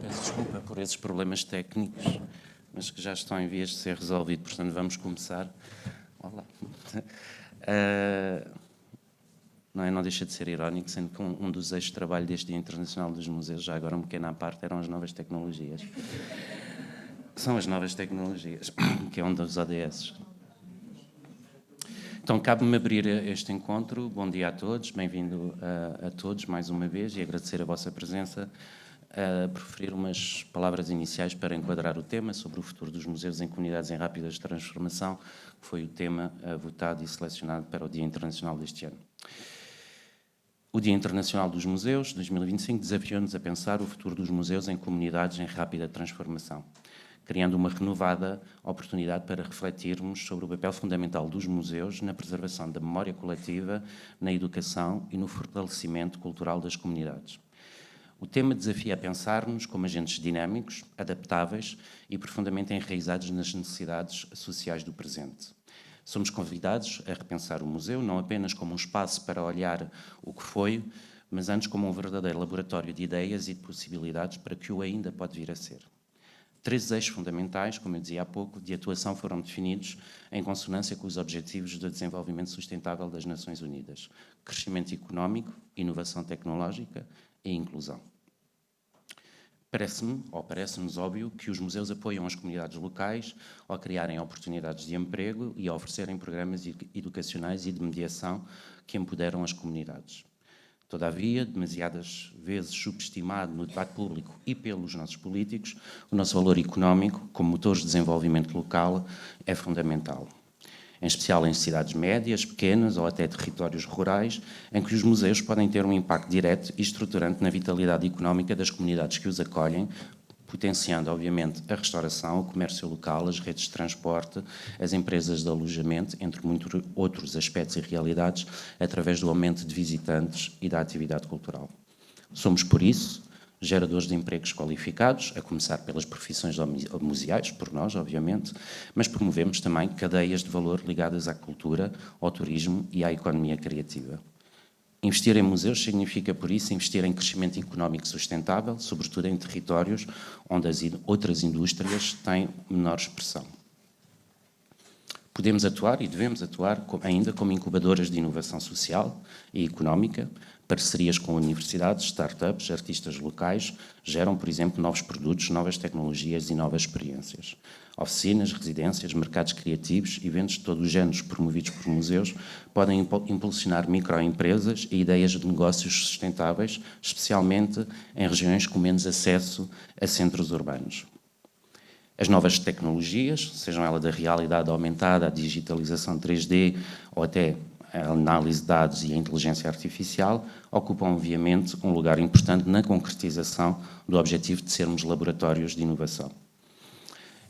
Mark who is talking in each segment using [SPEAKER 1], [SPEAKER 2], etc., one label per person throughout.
[SPEAKER 1] Peço desculpa por esses problemas técnicos, mas que já estão em vias de ser resolvidos, portanto vamos começar. Olá. Não deixa de ser irónico, sendo que um dos eixos de trabalho deste Dia Internacional dos Museus, já agora um pequeno à parte, eram as novas tecnologias. São as novas tecnologias, que é um dos ODS. Então, cabe-me abrir este encontro. Bom dia a todos, bem-vindo a todos mais uma vez e agradecer a vossa presença. Preferir umas palavras iniciais para enquadrar o tema sobre o futuro dos museus em comunidades em rápida transformação, que foi o tema votado e selecionado para o Dia Internacional deste ano. O Dia Internacional dos Museus, 2025, desafiou-nos a pensar o futuro dos museus em comunidades em rápida transformação, criando uma renovada oportunidade para refletirmos sobre o papel fundamental dos museus na preservação da memória coletiva, na educação e no fortalecimento cultural das comunidades. O tema desafia a pensar-nos como agentes dinâmicos, adaptáveis e profundamente enraizados nas necessidades sociais do presente. Somos convidados a repensar o museu não apenas como um espaço para olhar o que foi, mas antes como um verdadeiro laboratório de ideias e de possibilidades para que o ainda pode vir a ser. 3 eixos fundamentais, como eu dizia há pouco, de atuação foram definidos em consonância com os Objetivos de Desenvolvimento Sustentável das Nações Unidas: crescimento económico, inovação tecnológica e inclusão. Parece-nos óbvio que os museus apoiam as comunidades locais ao criarem oportunidades de emprego e a oferecerem programas educacionais e de mediação que empoderam as comunidades. Todavia, demasiadas vezes subestimado no debate público e pelos nossos políticos, o nosso valor económico, como motores de desenvolvimento local, é fundamental. Em especial em cidades médias, pequenas ou até territórios rurais, em que os museus podem ter um impacto direto e estruturante na vitalidade económica das comunidades que os acolhem, potenciando, obviamente, a restauração, o comércio local, as redes de transporte, as empresas de alojamento, entre muitos outros aspectos e realidades, através do aumento de visitantes e da atividade cultural. Somos, por isso, geradores de empregos qualificados, a começar pelas profissões museais, por nós, obviamente, mas promovemos também cadeias de valor ligadas à cultura, ao turismo e à economia criativa. Investir em museus significa, por isso, investir em crescimento económico sustentável, sobretudo em territórios onde as outras indústrias têm menor expressão. Podemos atuar e devemos atuar ainda como incubadoras de inovação social e económica. Parcerias com universidades, startups, artistas locais geram, por exemplo, novos produtos, novas tecnologias e novas experiências. Oficinas, residências, mercados criativos, eventos de todos os géneros promovidos por museus podem impulsionar microempresas e ideias de negócios sustentáveis, especialmente em regiões com menos acesso a centros urbanos. As novas tecnologias, sejam elas da realidade aumentada, a digitalização 3D ou até a análise de dados e a inteligência artificial, ocupam, obviamente, um lugar importante na concretização do objetivo de sermos laboratórios de inovação.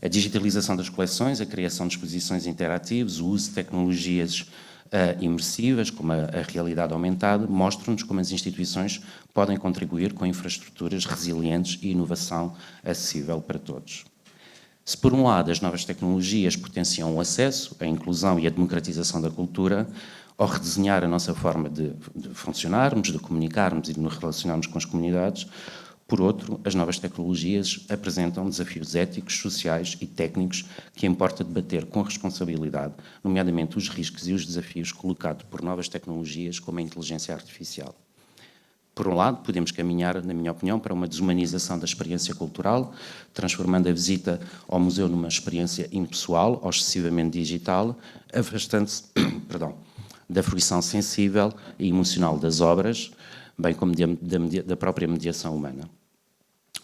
[SPEAKER 1] A digitalização das coleções, a criação de exposições interativas, o uso de tecnologias imersivas, como a realidade aumentada, mostram-nos como as instituições podem contribuir com infraestruturas resilientes e inovação acessível para todos. Se, por um lado, as novas tecnologias potenciam o acesso, a inclusão e a democratização da cultura, ao redesenhar a nossa forma de funcionarmos, de comunicarmos e de nos relacionarmos com as comunidades, por outro, as novas tecnologias apresentam desafios éticos, sociais e técnicos que importa debater com responsabilidade, nomeadamente os riscos e os desafios colocados por novas tecnologias como a inteligência artificial. Por um lado, podemos caminhar, na minha opinião, para uma desumanização da experiência cultural, transformando a visita ao museu numa experiência impessoal ou excessivamente digital, afastando-se da fruição sensível e emocional das obras, bem como da própria mediação humana.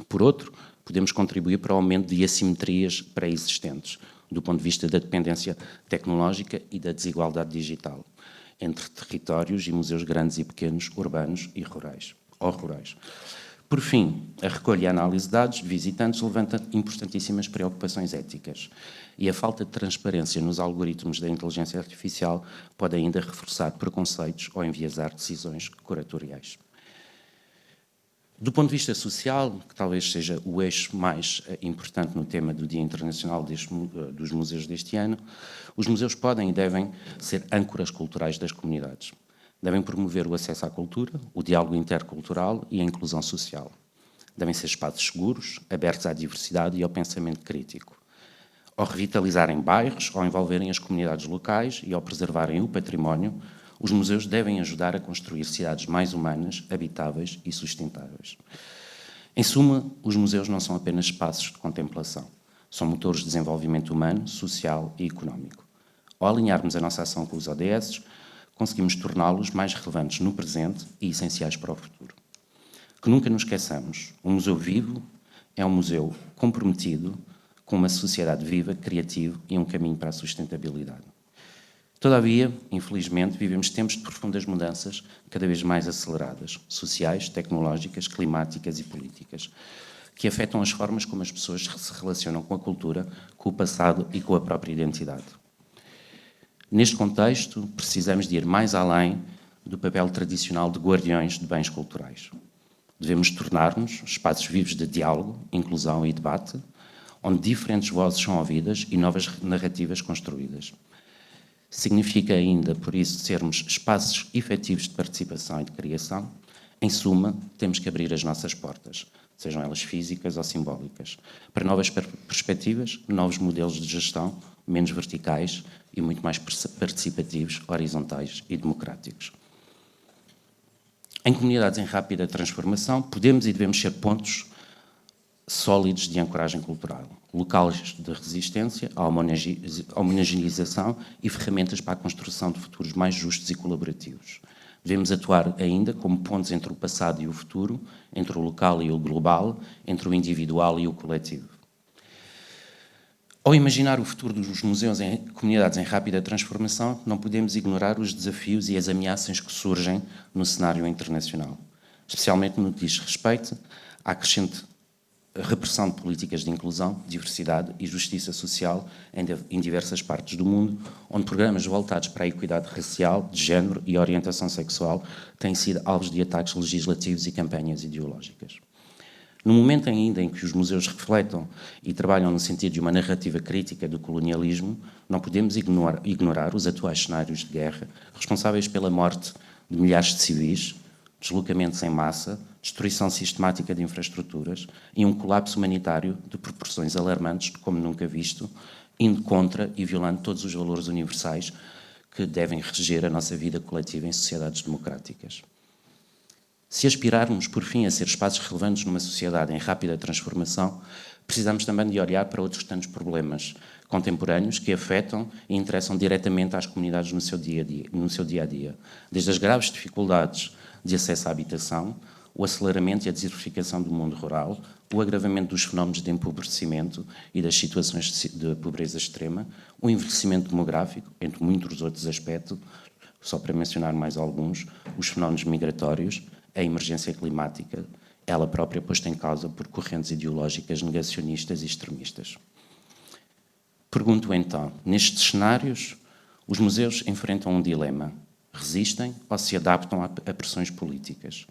[SPEAKER 1] Por outro, podemos contribuir para o aumento de assimetrias pré-existentes, do ponto de vista da dependência tecnológica e da desigualdade digital, entre territórios e museus grandes e pequenos, urbanos e rurais. Por fim, a recolha e a análise de dados de visitantes levanta importantíssimas preocupações éticas e a falta de transparência nos algoritmos da inteligência artificial pode ainda reforçar preconceitos ou enviesar decisões curatoriais. Do ponto de vista social, que talvez seja o eixo mais importante no tema do Dia Internacional dos Museus deste ano, os museus podem e devem ser âncoras culturais das comunidades. Devem promover o acesso à cultura, o diálogo intercultural e a inclusão social. Devem ser espaços seguros, abertos à diversidade e ao pensamento crítico. Ao revitalizarem bairros, ao envolverem as comunidades locais e ao preservarem o património, os museus devem ajudar a construir cidades mais humanas, habitáveis e sustentáveis. Em suma, os museus não são apenas espaços de contemplação. São motores de desenvolvimento humano, social e económico. Ao alinharmos a nossa ação com os ODS, conseguimos torná-los mais relevantes no presente e essenciais para o futuro. Que nunca nos esqueçamos, um museu vivo é um museu comprometido com uma sociedade viva, criativa e um caminho para a sustentabilidade. Todavia, infelizmente, vivemos tempos de profundas mudanças cada vez mais aceleradas, sociais, tecnológicas, climáticas e políticas, que afetam as formas como as pessoas se relacionam com a cultura, com o passado e com a própria identidade. Neste contexto, precisamos de ir mais além do papel tradicional de guardiões de bens culturais. Devemos tornar-nos espaços vivos de diálogo, inclusão e debate, onde diferentes vozes são ouvidas e novas narrativas construídas. Significa ainda, por isso, sermos espaços efetivos de participação e de criação. Em suma, temos que abrir as nossas portas, sejam elas físicas ou simbólicas, para novas perspectivas, novos modelos de gestão, menos verticais e muito mais participativos, horizontais e democráticos. Em comunidades em rápida transformação, podemos e devemos ser pontos sólidos de ancoragem cultural, locais de resistência à homogeneização e ferramentas para a construção de futuros mais justos e colaborativos. Devemos atuar ainda como pontos entre o passado e o futuro, entre o local e o global, entre o individual e o coletivo. Ao imaginar o futuro dos museus em comunidades em rápida transformação, não podemos ignorar os desafios e as ameaças que surgem no cenário internacional, especialmente no que diz respeito à crescente repressão de políticas de inclusão, diversidade e justiça social em diversas partes do mundo, onde programas voltados para a equidade racial, de género e orientação sexual têm sido alvos de ataques legislativos e campanhas ideológicas. No momento ainda em que os museus refletem e trabalham no sentido de uma narrativa crítica do colonialismo, não podemos ignorar os atuais cenários de guerra responsáveis pela morte de milhares de civis, deslocamentos em massa, destruição sistemática de infraestruturas e um colapso humanitário de proporções alarmantes, como nunca visto, indo contra e violando todos os valores universais que devem reger a nossa vida coletiva em sociedades democráticas. Se aspirarmos, por fim, a ser espaços relevantes numa sociedade em rápida transformação, precisamos também de olhar para outros tantos problemas contemporâneos que afetam e interessam diretamente às comunidades no seu dia a dia, desde as graves dificuldades de acesso à habitação, o aceleramento e a desertificação do mundo rural, o agravamento dos fenómenos de empobrecimento e das situações de pobreza extrema, o envelhecimento demográfico, entre muitos outros aspectos, só para mencionar mais alguns, os fenómenos migratórios, a emergência climática, ela própria posta em causa por correntes ideológicas negacionistas e extremistas. Pergunto então, nestes cenários, os museus enfrentam um dilema: resistem ou se adaptam a pressões políticas?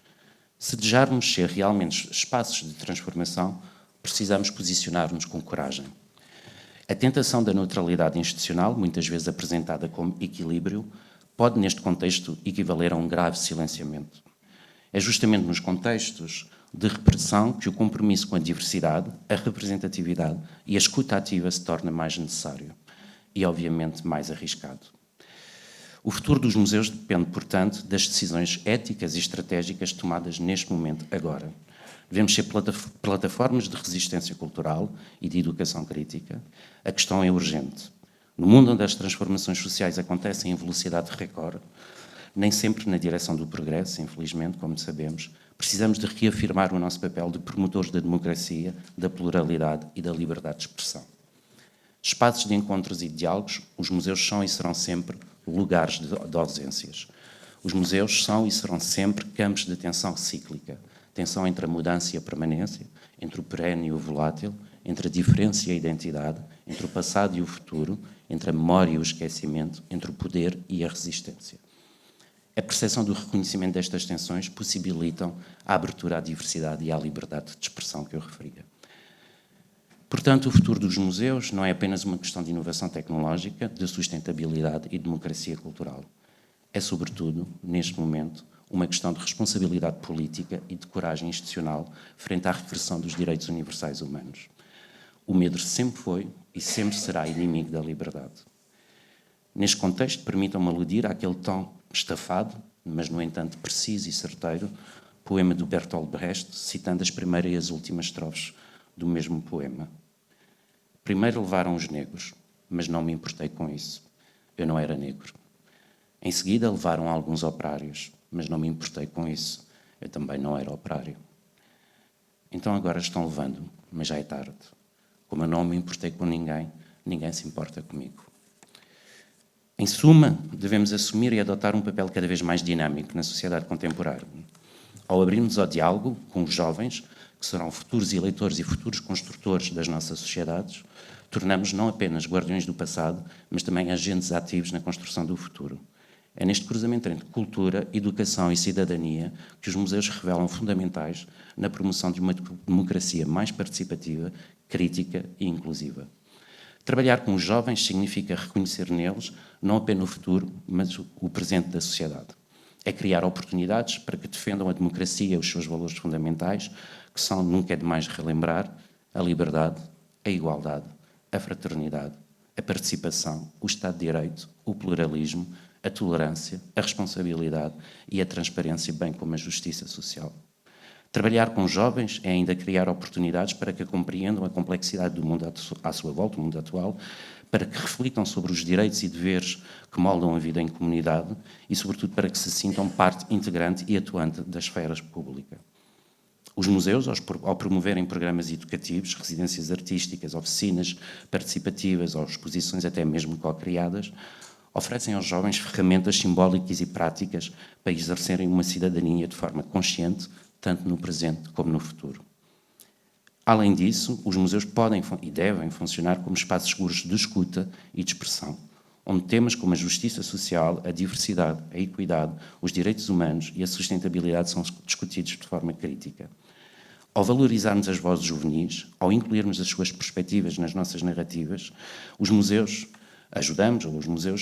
[SPEAKER 1] Se desejarmos ser realmente espaços de transformação, precisamos posicionar-nos com coragem. A tentação da neutralidade institucional, muitas vezes apresentada como equilíbrio, pode, neste contexto, equivaler a um grave silenciamento. É justamente nos contextos de repressão que o compromisso com a diversidade, a representatividade e a escuta ativa se torna mais necessário e, obviamente, mais arriscado. O futuro dos museus depende, portanto, das decisões éticas e estratégicas tomadas neste momento, agora. Devemos ser plataformas de resistência cultural e de educação crítica. A questão é urgente. No mundo onde as transformações sociais acontecem em velocidade recorde, nem sempre na direção do progresso, infelizmente, como sabemos, precisamos de reafirmar o nosso papel de promotores da democracia, da pluralidade e da liberdade de expressão. Espaços de encontros e diálogos, os museus são e serão sempre lugares de ausências. Os museus são e serão sempre campos de tensão cíclica, tensão entre a mudança e a permanência, entre o perene e o volátil, entre a diferença e a identidade, entre o passado e o futuro, entre a memória e o esquecimento, entre o poder e a resistência. A percepção do reconhecimento destas tensões possibilitam a abertura à diversidade e à liberdade de expressão que eu referia. Portanto, o futuro dos museus não é apenas uma questão de inovação tecnológica, de sustentabilidade e democracia cultural. É, sobretudo, neste momento, uma questão de responsabilidade política e de coragem institucional frente à regressão dos direitos universais humanos. O medo sempre foi e sempre será inimigo da liberdade. Neste contexto, permitam-me aludir àquele tom estafado, mas, no entanto, preciso e certeiro, poema do Bertolt Brecht, citando as primeiras e as últimas estrofes do mesmo poema. Primeiro levaram os negros, mas não me importei com isso. Eu não era negro. Em seguida levaram alguns operários, mas não me importei com isso. Eu também não era operário. Então agora estão levando, mas já é tarde. Como eu não me importei com ninguém, ninguém se importa comigo. Em suma, devemos assumir e adotar um papel cada vez mais dinâmico na sociedade contemporânea. Ao abrirmos ao diálogo com os jovens, que serão futuros eleitores e futuros construtores das nossas sociedades, tornamos não apenas guardiões do passado, mas também agentes ativos na construção do futuro. É neste cruzamento entre cultura, educação e cidadania que os museus revelam fundamentais na promoção de uma democracia mais participativa, crítica e inclusiva. Trabalhar com os jovens significa reconhecer neles não apenas o futuro, mas o presente da sociedade. É criar oportunidades para que defendam a democracia e os seus valores fundamentais, que são, nunca é demais relembrar, a liberdade, a igualdade, a fraternidade, a participação, o Estado de Direito, o pluralismo, a tolerância, a responsabilidade e a transparência, bem como a justiça social. Trabalhar com jovens é ainda criar oportunidades para que compreendam a complexidade do mundo à sua volta, o mundo atual, para que reflitam sobre os direitos e deveres que moldam a vida em comunidade e, sobretudo, para que se sintam parte integrante e atuante da esfera pública. Os museus, ao promoverem programas educativos, residências artísticas, oficinas participativas ou exposições até mesmo co-criadas, oferecem aos jovens ferramentas simbólicas e práticas para exercerem uma cidadania de forma consciente, tanto no presente como no futuro. Além disso, os museus podem e devem funcionar como espaços seguros de escuta e de expressão, onde temas como a justiça social, a diversidade, a equidade, os direitos humanos e a sustentabilidade são discutidos de forma crítica. Ao valorizarmos as vozes juvenis, ao incluirmos as suas perspectivas nas nossas narrativas, os museus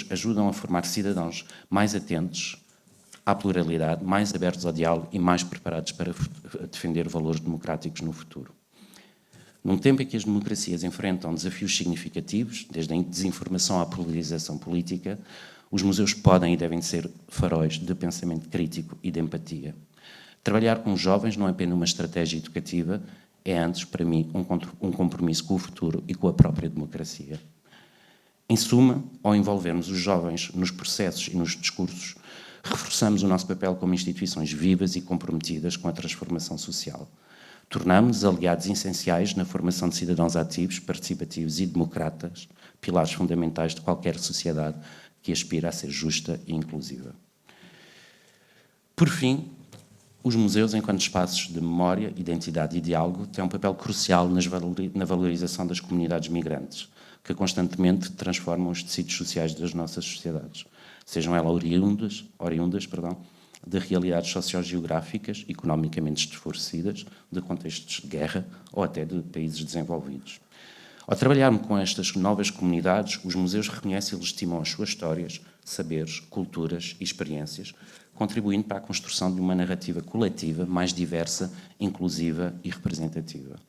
[SPEAKER 1] ajudam a formar cidadãos mais atentos à pluralidade, mais abertos ao diálogo e mais preparados para defender valores democráticos no futuro. Num tempo em que as democracias enfrentam desafios significativos, desde a desinformação à polarização política, os museus podem e devem ser faróis de pensamento crítico e de empatia. Trabalhar com os jovens não é apenas uma estratégia educativa, é antes, para mim, um compromisso com o futuro e com a própria democracia. Em suma, ao envolvermos os jovens nos processos e nos discursos, reforçamos o nosso papel como instituições vivas e comprometidas com a transformação social. Tornamos-nos aliados essenciais na formação de cidadãos ativos, participativos e democratas, pilares fundamentais de qualquer sociedade que aspira a ser justa e inclusiva. Por fim, os museus, enquanto espaços de memória, identidade e diálogo, têm um papel crucial na valorização das comunidades migrantes, que constantemente transformam os tecidos sociais das nossas sociedades, sejam elas oriundas de realidades sociogeográficas, economicamente desfavorecidas, de contextos de guerra ou até de países desenvolvidos. Ao trabalharmos com estas novas comunidades, os museus reconhecem e legitimam as suas histórias, saberes, culturas e experiências, contribuindo para a construção de uma narrativa coletiva mais diversa, inclusiva e representativa.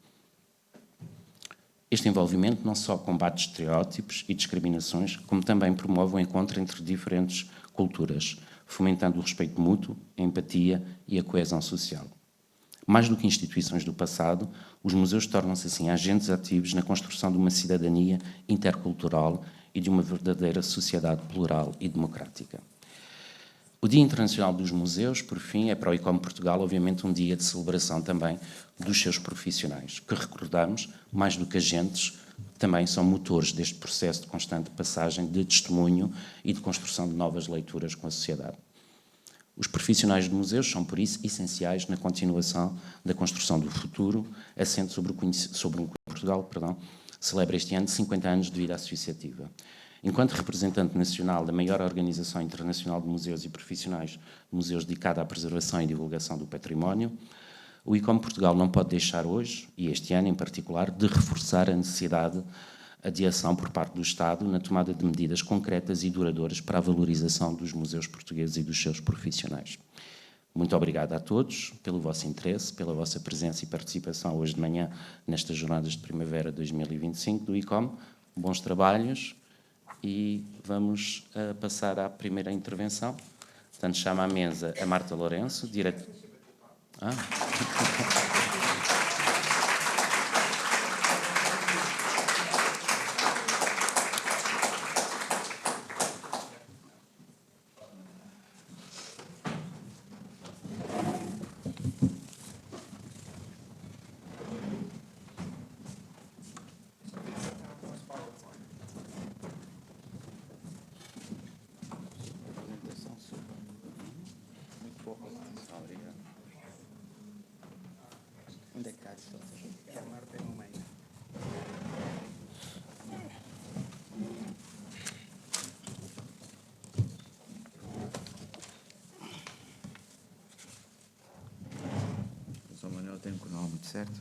[SPEAKER 1] Este envolvimento não só combate estereótipos e discriminações, como também promove o encontro entre diferentes culturas, fomentando o respeito mútuo, a empatia e a coesão social. Mais do que instituições do passado, os museus tornam-se assim agentes ativos na construção de uma cidadania intercultural e de uma verdadeira sociedade plural e democrática. O Dia Internacional dos Museus, por fim, é para o ICOM Portugal, obviamente, um dia de celebração também dos seus profissionais, que recordamos, mais do que agentes, também são motores deste processo de constante passagem de testemunho e de construção de novas leituras com a sociedade. Os profissionais de museus são, por isso, essenciais na continuação da construção do futuro, assente sobre Portugal, celebra este ano 50 anos de vida associativa. Enquanto representante nacional da maior organização internacional de museus e profissionais de museus dedicada à preservação e divulgação do património, o ICOM Portugal não pode deixar hoje, e este ano em particular, de reforçar a necessidade de ação por parte do Estado na tomada de medidas concretas e duradouras para a valorização dos museus portugueses e dos seus profissionais. Muito obrigado a todos pelo vosso interesse, pela vossa presença e participação hoje de manhã nestas jornadas de primavera 2025 do ICOM. Bons trabalhos e vamos passar à primeira intervenção. Portanto, chamo à mesa a Marta Lourenço, diretora...
[SPEAKER 2] Onde é que está isso? É a Marta no meio. O São Manuel tem um cronómetro, certo?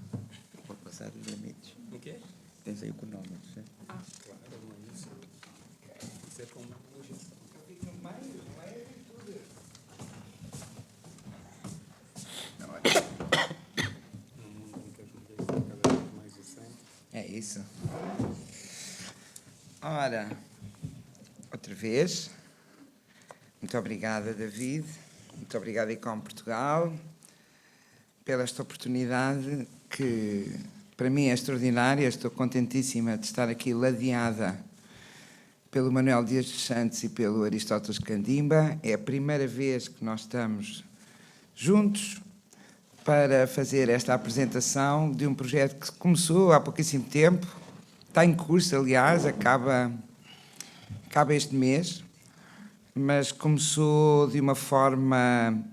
[SPEAKER 2] Pode passar os limites.
[SPEAKER 3] O quê?
[SPEAKER 2] Tens aí o cronómetro, certo?
[SPEAKER 3] Claro, mas isso é como hoje.
[SPEAKER 2] Fica no meio, não é tudo.
[SPEAKER 3] Num mundo em que as mulheres são cada vez mais decentes.
[SPEAKER 2] É isso. Ora, outra vez, muito obrigada, David, muito obrigada, ICOM Portugal, pela esta oportunidade que, para mim, é extraordinária. Estou contentíssima de estar aqui ladeada pelo Manuel Dias dos Santos e pelo Aristóteles Candimba. É a primeira vez que nós estamos juntos para fazer esta apresentação de um projeto que começou há pouquíssimo tempo, está em curso, aliás, acaba este mês, mas começou de uma forma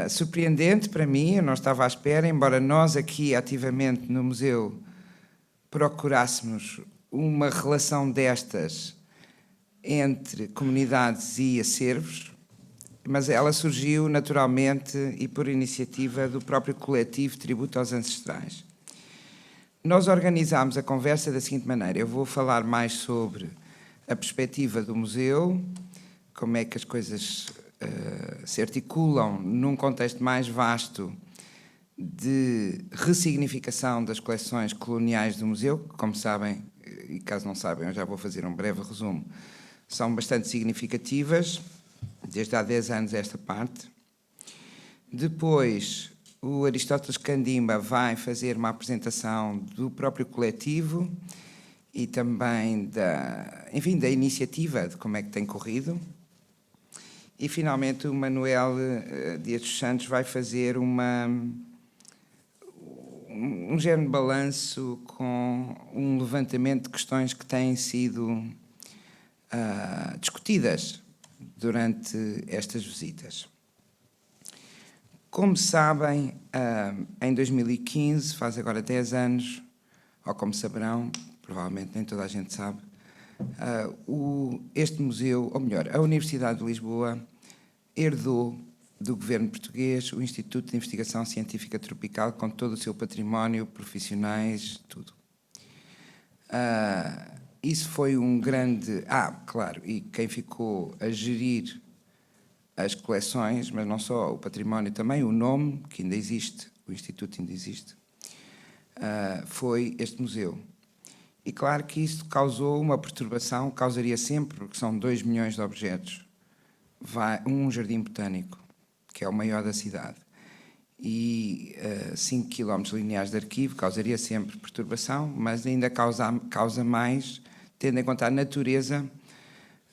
[SPEAKER 2] surpreendente para mim. Eu não estava à espera, embora nós aqui ativamente no museu procurássemos uma relação destas entre comunidades e acervos, mas ela surgiu naturalmente e por iniciativa do próprio coletivo Tributo aos Ancestrais. Nós organizámos a conversa da seguinte maneira: eu vou falar mais sobre a perspectiva do museu, como é que as coisas se articulam num contexto mais vasto de ressignificação das coleções coloniais do museu, que, como sabem, e caso não sabem, eu já vou fazer um breve resumo, são bastante significativas, desde há 10 anos esta parte. Depois, o Aristóteles Candimba vai fazer uma apresentação do próprio coletivo e também da iniciativa, de como é que tem corrido. E, finalmente, o Manuel Dias dos Santos vai fazer um género de balanço com um levantamento de questões que têm sido discutidas durante estas visitas. Como sabem, em 2015, faz agora 10 anos, ou como saberão, provavelmente nem toda a gente sabe, este museu, ou melhor, a Universidade de Lisboa, herdou do governo português o Instituto de Investigação Científica Tropical, com todo o seu património, profissionais, tudo. Isso foi um grande... claro, e quem ficou a gerir as coleções, mas não só o património, também o nome, que ainda existe, o Instituto ainda existe, foi este museu. E claro que isso causou uma perturbação, causaria sempre, porque são 2 milhões de objetos. Um jardim botânico, que é o maior da cidade, e 5 km lineares de arquivo, causaria sempre perturbação, mas ainda causa mais, tendo em conta a natureza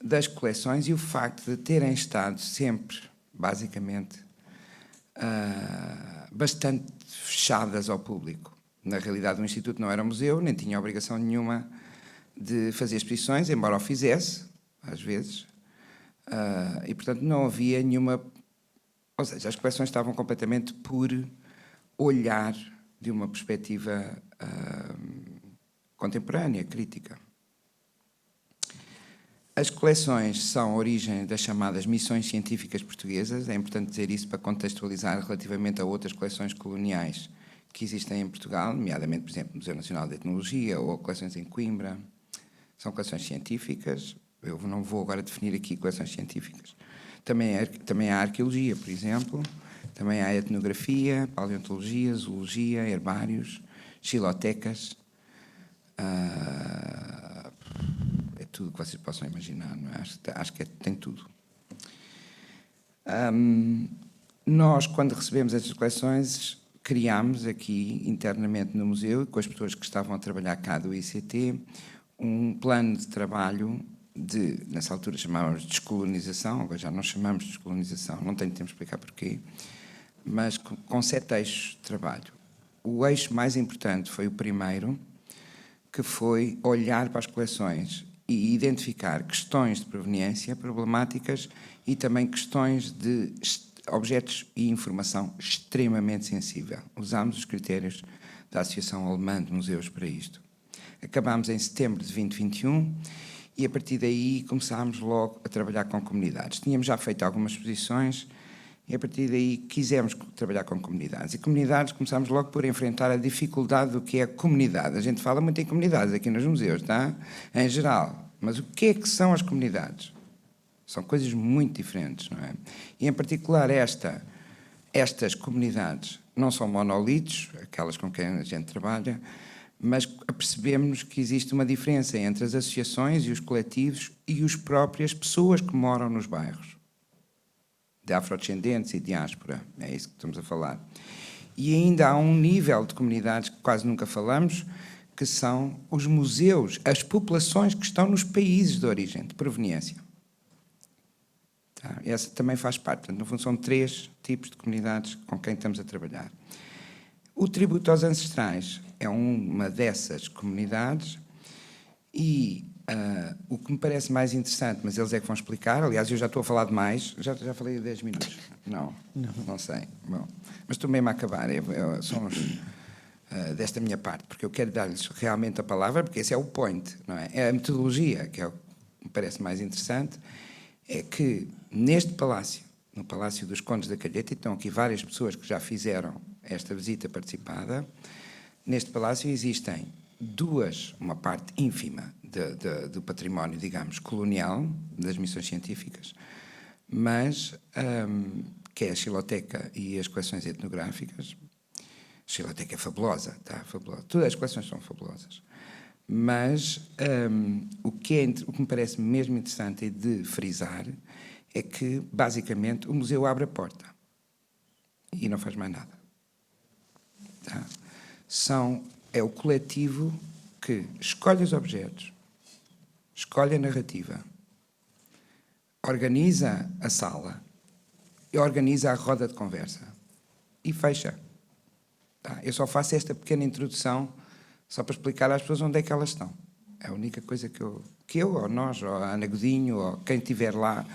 [SPEAKER 2] das coleções e o facto de terem estado sempre, basicamente, bastante fechadas ao público. Na realidade, o Instituto não era museu, nem tinha obrigação nenhuma de fazer exposições, embora o fizesse, às vezes, e, portanto, não havia nenhuma... Ou seja, as coleções estavam completamente por olhar de uma perspectiva contemporânea, crítica. As coleções são a origem das chamadas missões científicas portuguesas. É importante dizer isso para contextualizar relativamente a outras coleções coloniais que existem em Portugal, nomeadamente, por exemplo, o Museu Nacional de Etnologia ou coleções em Coimbra. São coleções científicas. Eu não vou agora definir aqui coleções científicas. Também há arqueologia, por exemplo, também há etnografia, paleontologia, zoologia, herbários, xilotecas. É tudo que vocês possam imaginar, não é? Acho que tem tudo. Nós, quando recebemos estas coleções, criámos aqui internamente no museu, com as pessoas que estavam a trabalhar cá do ICT, um plano de trabalho nessa altura chamávamos de descolonização, agora já não chamamos de descolonização, não tenho tempo de explicar porquê, mas com 7 eixos de trabalho. O eixo mais importante foi o primeiro, que foi olhar para as coleções e identificar questões de proveniência problemáticas e também questões de objetos e informação extremamente sensível. Usámos os critérios da Associação Alemã de Museus para isto. Acabámos em setembro de 2021 e, a partir daí, começámos logo a trabalhar com comunidades. Tínhamos já feito algumas exposições e, a partir daí, quisemos trabalhar com comunidades. E comunidades começámos logo por enfrentar a dificuldade do que é a comunidade. A gente fala muito em comunidades aqui nos museus, tá? Em geral. Mas o que é que são as comunidades? São coisas muito diferentes, não é? E, em particular, estas comunidades não são monolitos, aquelas com quem a gente trabalha, mas apercebemos que existe uma diferença entre as associações e os coletivos e as próprias pessoas que moram nos bairros, de afrodescendentes e diáspora, é isso que estamos a falar. E ainda há um nível de comunidades que quase nunca falamos, que são os museus, as populações que estão nos países de origem, de proveniência. Tá? Essa também faz parte. Portanto, no fundo, são 3 tipos de comunidades com quem estamos a trabalhar. O tributo aos ancestrais é uma dessas comunidades e o que me parece mais interessante, mas eles é que vão explicar, aliás, eu já estou a falar demais, já falei 10 minutos. Não sei. Bom, mas estou mesmo a acabar, são desta minha parte, porque eu quero dar-lhes realmente a palavra, porque esse é o point, não é? É a metodologia, que é o que me parece mais interessante, é que neste palácio, no Palácio dos Condes da Calheta, e estão aqui várias pessoas que já fizeram esta visita participada, neste palácio existem uma parte ínfima do património, digamos, colonial, das missões científicas, mas que é a Xiloteca e as coleções etnográficas. A Xiloteca é fabulosa, está fabulosa. Todas as coleções são fabulosas. Mas o que me parece mesmo interessante de frisar é que, basicamente, o museu abre a porta e não faz mais nada. Tá? É o coletivo que escolhe os objetos, escolhe a narrativa, organiza a sala e organiza a roda de conversa e fecha. Tá? Eu só faço esta pequena introdução só para explicar às pessoas onde é que elas estão. É a única coisa que eu ou nós, ou a Ana Godinho, ou quem estiver lá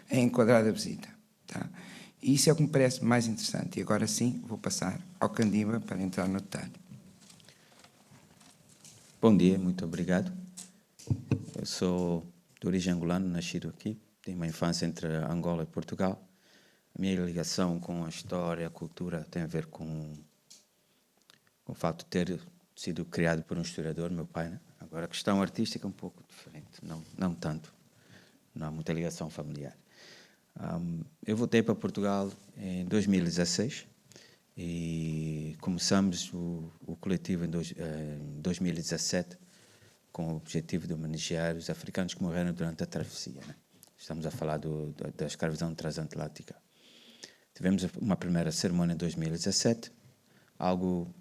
[SPEAKER 2] a enquadrar a visita. Tá? E isso é o que me parece mais interessante. E agora sim, vou passar ao Candima para entrar no detalhe.
[SPEAKER 4] Bom dia, muito obrigado. Eu sou de origem angolana, nascido aqui. Tenho uma infância entre Angola e Portugal. A minha ligação com a história, a cultura, tem a ver com o fato de ter sido criado por um historiador, meu pai, né? Agora, a questão artística é um pouco diferente, não tanto. Não há muita ligação familiar. Eu voltei para Portugal em 2016 e começamos o coletivo em 2017 com o objetivo de homenagear os africanos que morreram durante a travessia, né? Estamos a falar da escravidão transatlântica. Tivemos uma primeira cerimônia em 2017, algo,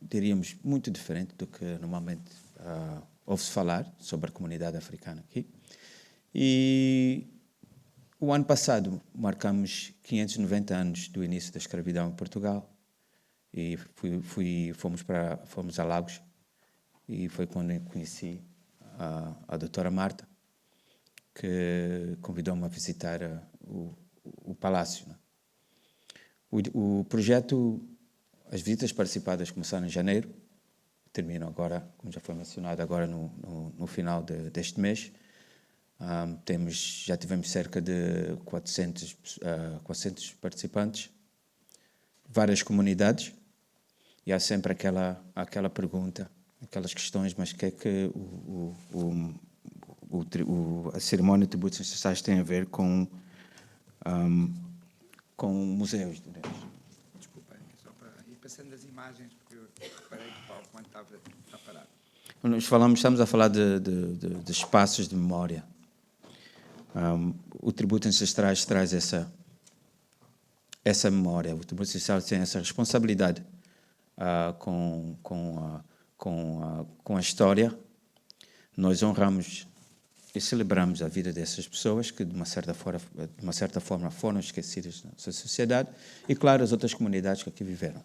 [SPEAKER 4] diríamos, muito diferente do que normalmente ouve-se falar sobre a comunidade africana aqui. E o ano passado marcamos 590 anos do início da escravidão em Portugal e fomos a Lagos e foi quando eu conheci a doutora Marta, que convidou-me a visitar o palácio, né? O projeto, as visitas participadas começaram em janeiro, terminam agora, como já foi mencionado, agora no final deste mês. Já tivemos cerca de 400 participantes, várias comunidades, e há sempre aquela pergunta, aquelas questões, mas o que é que a cerimónia de tributos ancestrais tem a ver com com museus.
[SPEAKER 2] Desculpa, só para ir passando as imagens, porque eu reparei que o PowerPoint estava a parar.
[SPEAKER 4] Estamos a falar de espaços de memória. O Tributo Ancestrais traz essa memória. O Tributo Ancestral tem essa responsabilidade com a história. Nós honramos e celebramos a vida dessas pessoas que, de uma certa forma, foram esquecidas na nossa sociedade e, claro, as outras comunidades que aqui viveram.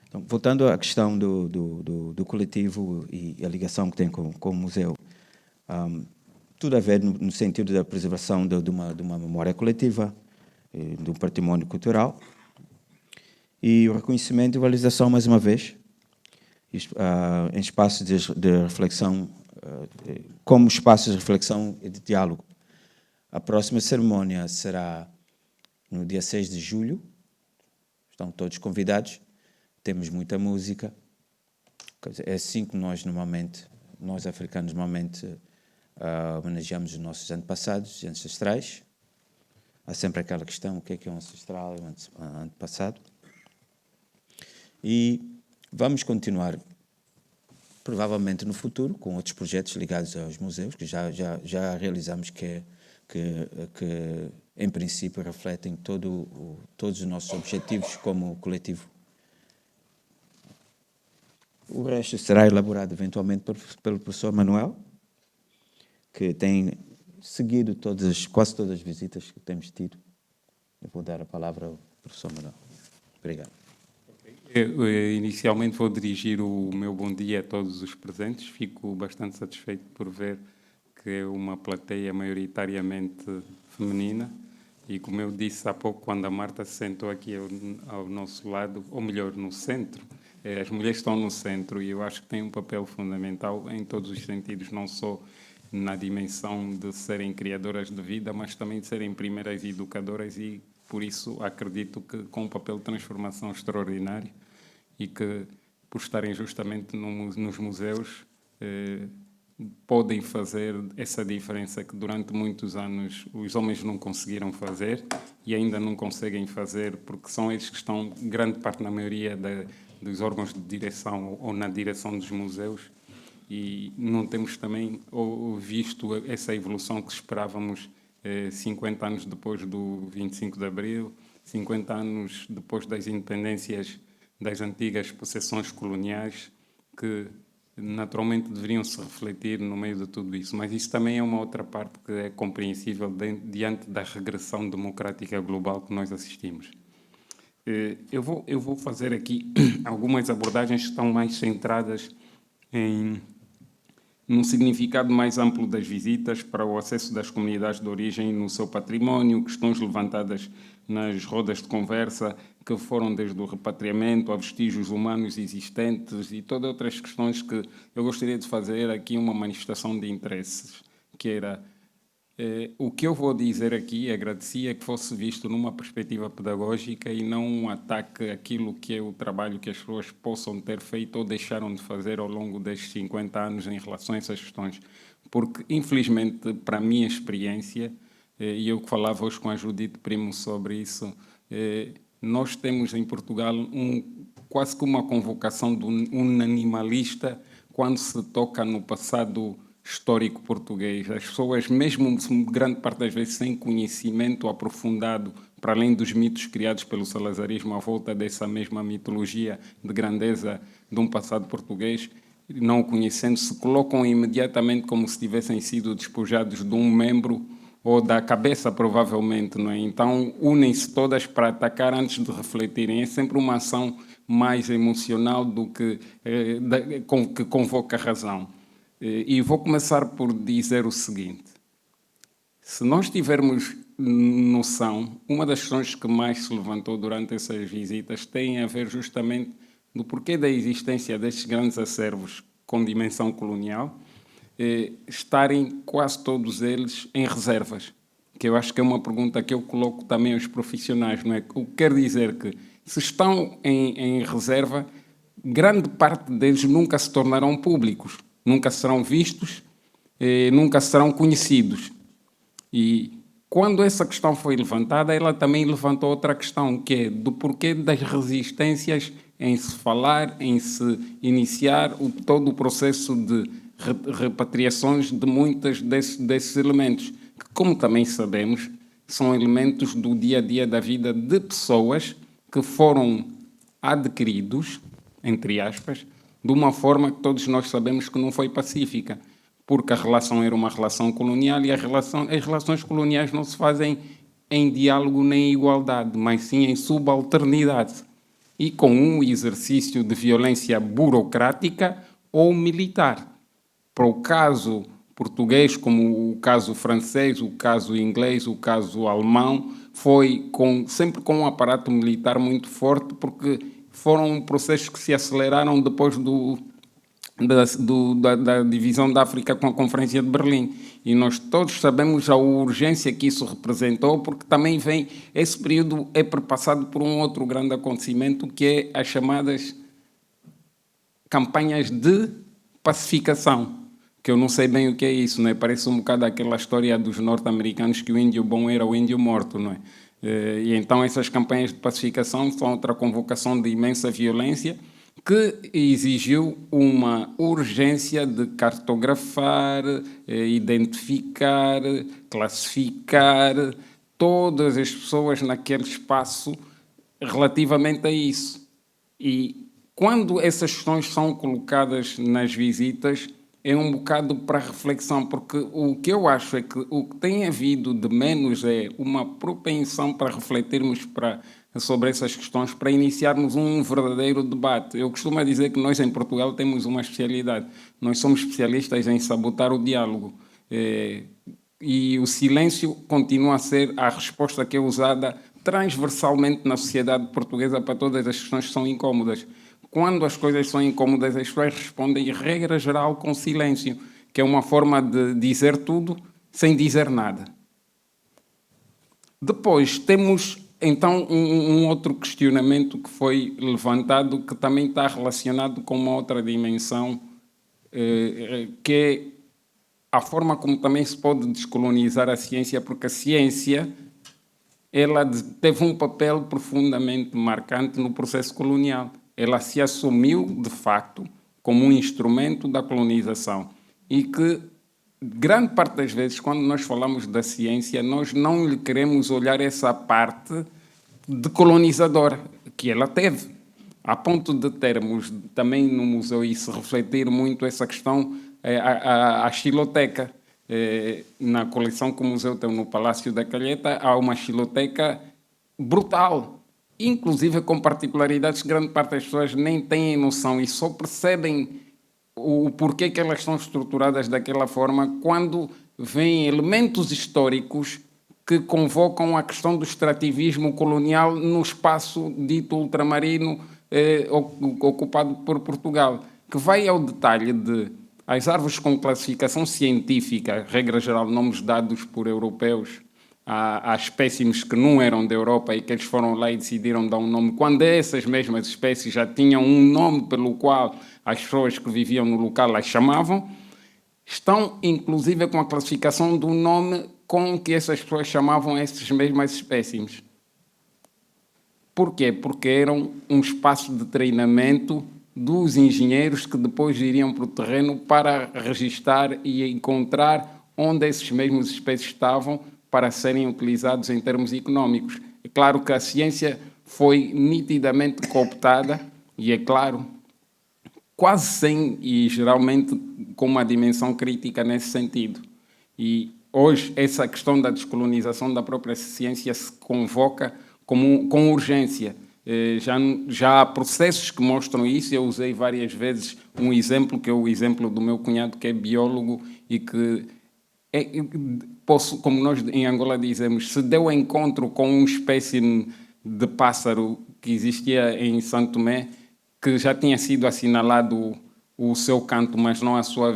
[SPEAKER 4] Então, voltando à questão do coletivo e a ligação que tem com o museu, tudo a ver no sentido da preservação de uma memória coletiva, de um património cultural, e o reconhecimento e valorização, mais uma vez, em espaços de reflexão, como espaços de reflexão e de diálogo. A próxima cerimónia será no dia 6 de julho, estão todos convidados, temos muita música, é assim que nós africanos normalmente homenageamos os nossos antepassados e ancestrais. Há sempre aquela questão, o que é um ancestral e um antepassado. E vamos continuar, provavelmente no futuro, com outros projetos ligados aos museus, que já realizamos que em princípio, refletem todos os nossos objetivos como coletivo. O resto será elaborado eventualmente pelo professor Manuel, que tem seguido quase todas as visitas que temos tido. Eu vou dar a palavra ao professor Manuel. Obrigado.
[SPEAKER 3] Eu, inicialmente vou dirigir o meu bom dia a todos os presentes. Fico bastante satisfeito por ver que é uma plateia maioritariamente feminina. E como eu disse há pouco, quando a Marta se sentou aqui ao nosso lado, ou melhor, no centro, as mulheres estão no centro e eu acho que têm um papel fundamental em todos os sentidos, não só na dimensão de serem criadoras de vida, mas também de serem primeiras educadoras e, por isso, acredito que com um papel de transformação extraordinário e que, por estarem justamente nos museus, podem fazer essa diferença que durante muitos anos os homens não conseguiram fazer e ainda não conseguem fazer porque são eles que estão, grande parte, na maioria dos órgãos de direção ou na direção dos museus, e não temos também visto essa evolução que esperávamos 50 anos depois do 25 de Abril, 50 anos depois das independências das antigas possessões coloniais, que naturalmente deveriam se refletir no meio de tudo isso. Mas isso também é uma outra parte que é compreensível diante da regressão democrática global que nós assistimos. Eu vou fazer aqui algumas abordagens que estão mais centradas num significado mais amplo das visitas para o acesso das comunidades de origem no seu património, questões levantadas nas rodas de conversa, que foram desde o repatriamento a vestígios humanos existentes e todas outras questões que eu gostaria de fazer aqui uma manifestação de interesses, que era o que eu vou dizer aqui, agradecia que fosse visto numa perspectiva pedagógica e não um ataque àquilo que é o trabalho que as pessoas possam ter feito ou deixaram de fazer ao longo destes 50 anos em relação a essas questões. Porque, infelizmente, para a minha experiência, e eu que falava hoje com a Judite Primo sobre isso, nós temos em Portugal quase que uma convocação de um animalista quando se toca no passado histórico português. As pessoas, mesmo grande parte das vezes sem conhecimento aprofundado, para além dos mitos criados pelo salazarismo à volta dessa mesma mitologia de grandeza de um passado português, não o conhecendo, se colocam imediatamente como se tivessem sido despojados de um membro ou da cabeça, provavelmente, não é? Então, unem-se todas para atacar antes de refletirem. É sempre uma ação mais emocional do que convoca a razão. E vou começar por dizer o seguinte. Se nós tivermos noção, uma das questões que mais se levantou durante essas visitas tem a ver justamente do porquê da existência destes grandes acervos com dimensão colonial, estarem quase todos eles em reservas, que eu acho que é uma pergunta que eu coloco também aos profissionais, não é? O que quer dizer que, se estão em reserva, grande parte deles nunca se tornarão públicos, nunca serão vistos, nunca serão conhecidos. E quando essa questão foi levantada, ela também levantou outra questão, que é do porquê das resistências em se falar, em se iniciar todo o processo de repatriações de muitos desses elementos, que, como também sabemos, são elementos do dia a dia da vida de pessoas que foram adquiridos, entre aspas, de uma forma que todos nós sabemos que não foi pacífica, porque a relação era uma relação colonial e as relações coloniais não se fazem em diálogo nem em igualdade, mas sim em subalternidade e com um exercício de violência burocrática ou militar. Para o caso português, como o caso francês, o caso inglês, o caso alemão, foi sempre com um aparato militar muito forte, porque foram processos que se aceleraram depois da divisão da África com a Conferência de Berlim. E nós todos sabemos a urgência que isso representou, porque também esse período é perpassado por um outro grande acontecimento, que é as chamadas campanhas de pacificação, que eu não sei bem o que é isso, não é? Parece um bocado aquela história dos norte-americanos que o índio bom era o índio morto, não é? E então essas campanhas de pacificação são outra convocação de imensa violência, que exigiu uma urgência de cartografar, identificar, classificar todas as pessoas naquele espaço relativamente a isso. E quando essas questões são colocadas nas visitas, é um bocado para reflexão, porque o que eu acho é que o que tem havido de menos é uma propensão para refletirmos sobre essas questões, para iniciarmos um verdadeiro debate. Eu costumo dizer que nós em Portugal temos uma especialidade. Nós somos especialistas em sabotar o diálogo. E o silêncio continua a ser a resposta que é usada transversalmente na sociedade portuguesa para todas as questões que são incómodas. Quando as coisas são incómodas, as pessoas respondem, em regra geral, com silêncio, que é uma forma de dizer tudo sem dizer nada. Depois temos, então, um outro questionamento que foi levantado, que também está relacionado com uma outra dimensão, que é a forma como também se pode descolonizar a ciência, porque a ciência ela teve um papel profundamente marcante no processo colonial. Ela se assumiu, de facto, como um instrumento da colonização e que, grande parte das vezes, quando nós falamos da ciência, nós não lhe queremos olhar essa parte de colonizadora que ela teve, a ponto de termos também no museu e se refletir muito essa questão, a xiloteca. Na coleção que o museu tem no Palácio da Calheta, há uma xiloteca brutal, inclusive com particularidades que grande parte das pessoas nem têm noção e só percebem o porquê que elas estão estruturadas daquela forma quando vêm elementos históricos que convocam a questão do extrativismo colonial no espaço dito ultramarino ocupado por Portugal, que vai ao detalhe de as árvores com classificação científica, regra geral, nomes dados por europeus, há espécimes que não eram da Europa e que eles foram lá e decidiram dar um nome, quando essas mesmas espécies já tinham um nome pelo qual as pessoas que viviam no local as chamavam, estão inclusive com a classificação do nome com que essas pessoas chamavam essas mesmas espécimes. Por quê? Porque eram um espaço de treinamento dos engenheiros que depois iriam para o terreno para registar e encontrar onde esses mesmos espécies estavam para serem utilizados em termos económicos. É claro que a ciência foi nitidamente cooptada e, é claro, quase sem e geralmente com uma dimensão crítica nesse sentido. E hoje essa questão da descolonização da própria ciência se convoca com urgência. Já há processos que mostram isso. Eu usei várias vezes um exemplo, que é o exemplo do meu cunhado, que é biólogo e que, como nós em Angola dizemos, se deu encontro com um espécime de pássaro que existia em Santo Tomé, que já tinha sido assinalado o seu canto, mas não a sua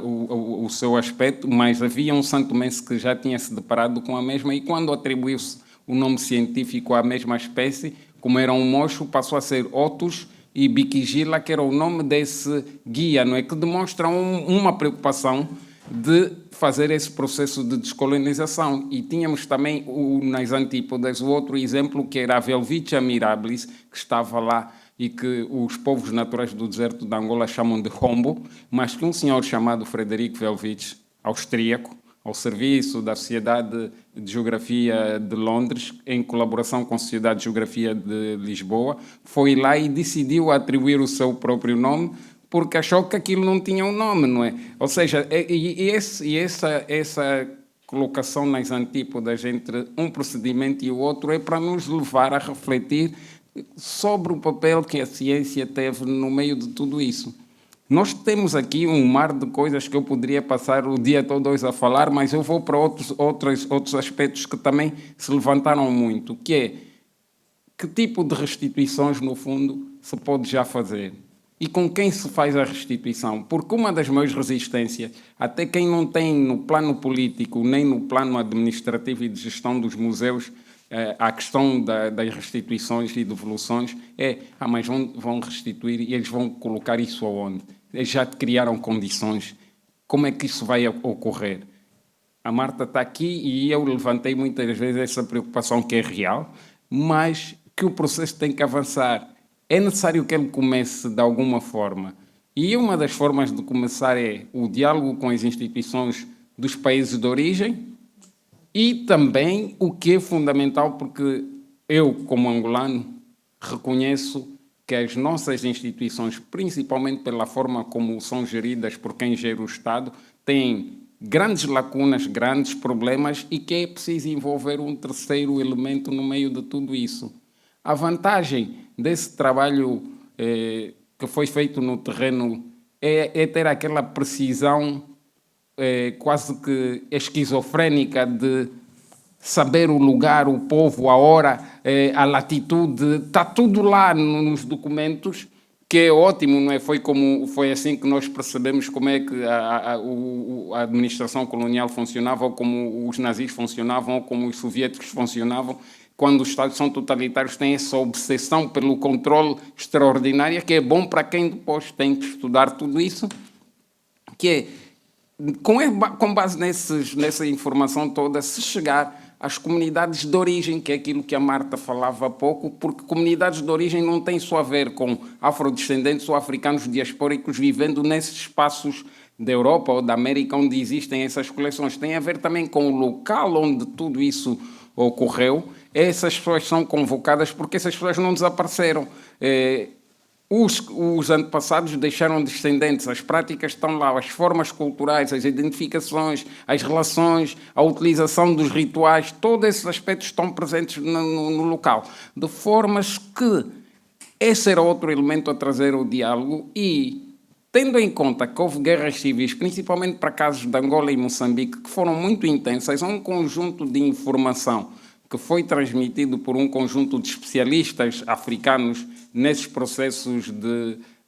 [SPEAKER 3] o seu aspecto, mas havia um santomense que já tinha se deparado com a mesma, e quando atribuiu-se o nome científico à mesma espécie, como era um mocho, passou a ser Otus e Biquigila, que era o nome desse guia, não é? Que demonstra uma preocupação de fazer esse processo de descolonização. E tínhamos também, nas antípodas, o outro exemplo, que era a Welwitschia Mirabilis, que estava lá e que os povos naturais do deserto de Angola chamam de Hombo, mas que um senhor chamado Frederico Welwitsch, austríaco, ao serviço da Sociedade de Geografia de Londres, em colaboração com a Sociedade de Geografia de Lisboa, foi lá e decidiu atribuir o seu próprio nome, porque achou que aquilo não tinha um nome, não é? Ou seja, essa colocação nas antípodas entre um procedimento e o outro é para nos levar a refletir sobre o papel que a ciência teve no meio de tudo isso. Nós temos aqui um mar de coisas que eu poderia passar o dia todo hoje a falar, mas eu vou para outros aspectos que também se levantaram muito, que é que tipo de restituições, no fundo, se pode já fazer? E com quem se faz a restituição? Porque uma das maiores resistências, até quem não tem no plano político nem no plano administrativo e de gestão dos museus, a questão das restituições e devoluções mas vão restituir e eles vão colocar isso aonde? Eles já criaram condições. Como é que isso vai ocorrer? A Marta está aqui e eu levantei muitas vezes essa preocupação que é real, mas que o processo tem que avançar. É necessário que ele comece de alguma forma. E uma das formas de começar é o diálogo com as instituições dos países de origem e também o que é fundamental, porque eu, como angolano, reconheço que as nossas instituições, principalmente pela forma como são geridas por quem gera o Estado, têm grandes lacunas, grandes problemas e que é preciso envolver um terceiro elemento no meio de tudo isso. A vantagem desse trabalho que foi feito no terreno é ter aquela precisão quase que esquizofrénica de saber o lugar, o povo, a hora, a latitude, está tudo lá nos documentos, que é ótimo, não é? Foi assim que nós percebemos como é que a administração colonial funcionava, ou como os nazis funcionavam, ou como os soviéticos funcionavam. Quando os Estados são totalitários, têm essa obsessão pelo controle extraordinária, que é bom para quem depois tem que estudar tudo isso, que é, com base nessa informação toda, se chegar às comunidades de origem, que é aquilo que a Marta falava há pouco, porque comunidades de origem não têm só a ver com afrodescendentes ou africanos diaspóricos vivendo nesses espaços da Europa ou da América onde existem essas coleções. Tem a ver também com o local onde tudo isso ocorreu. Essas pessoas são convocadas porque essas pessoas não desapareceram. Os antepassados deixaram descendentes, as práticas estão lá, as formas culturais, as identificações, as relações, a utilização dos rituais, todos esses aspectos estão presentes no local. De formas que esse era outro elemento a trazer o diálogo e, tendo em conta que houve guerras civis, principalmente para casos de Angola e Moçambique, que foram muito intensas, um conjunto de informação que foi transmitido por um conjunto de especialistas africanos nesses processos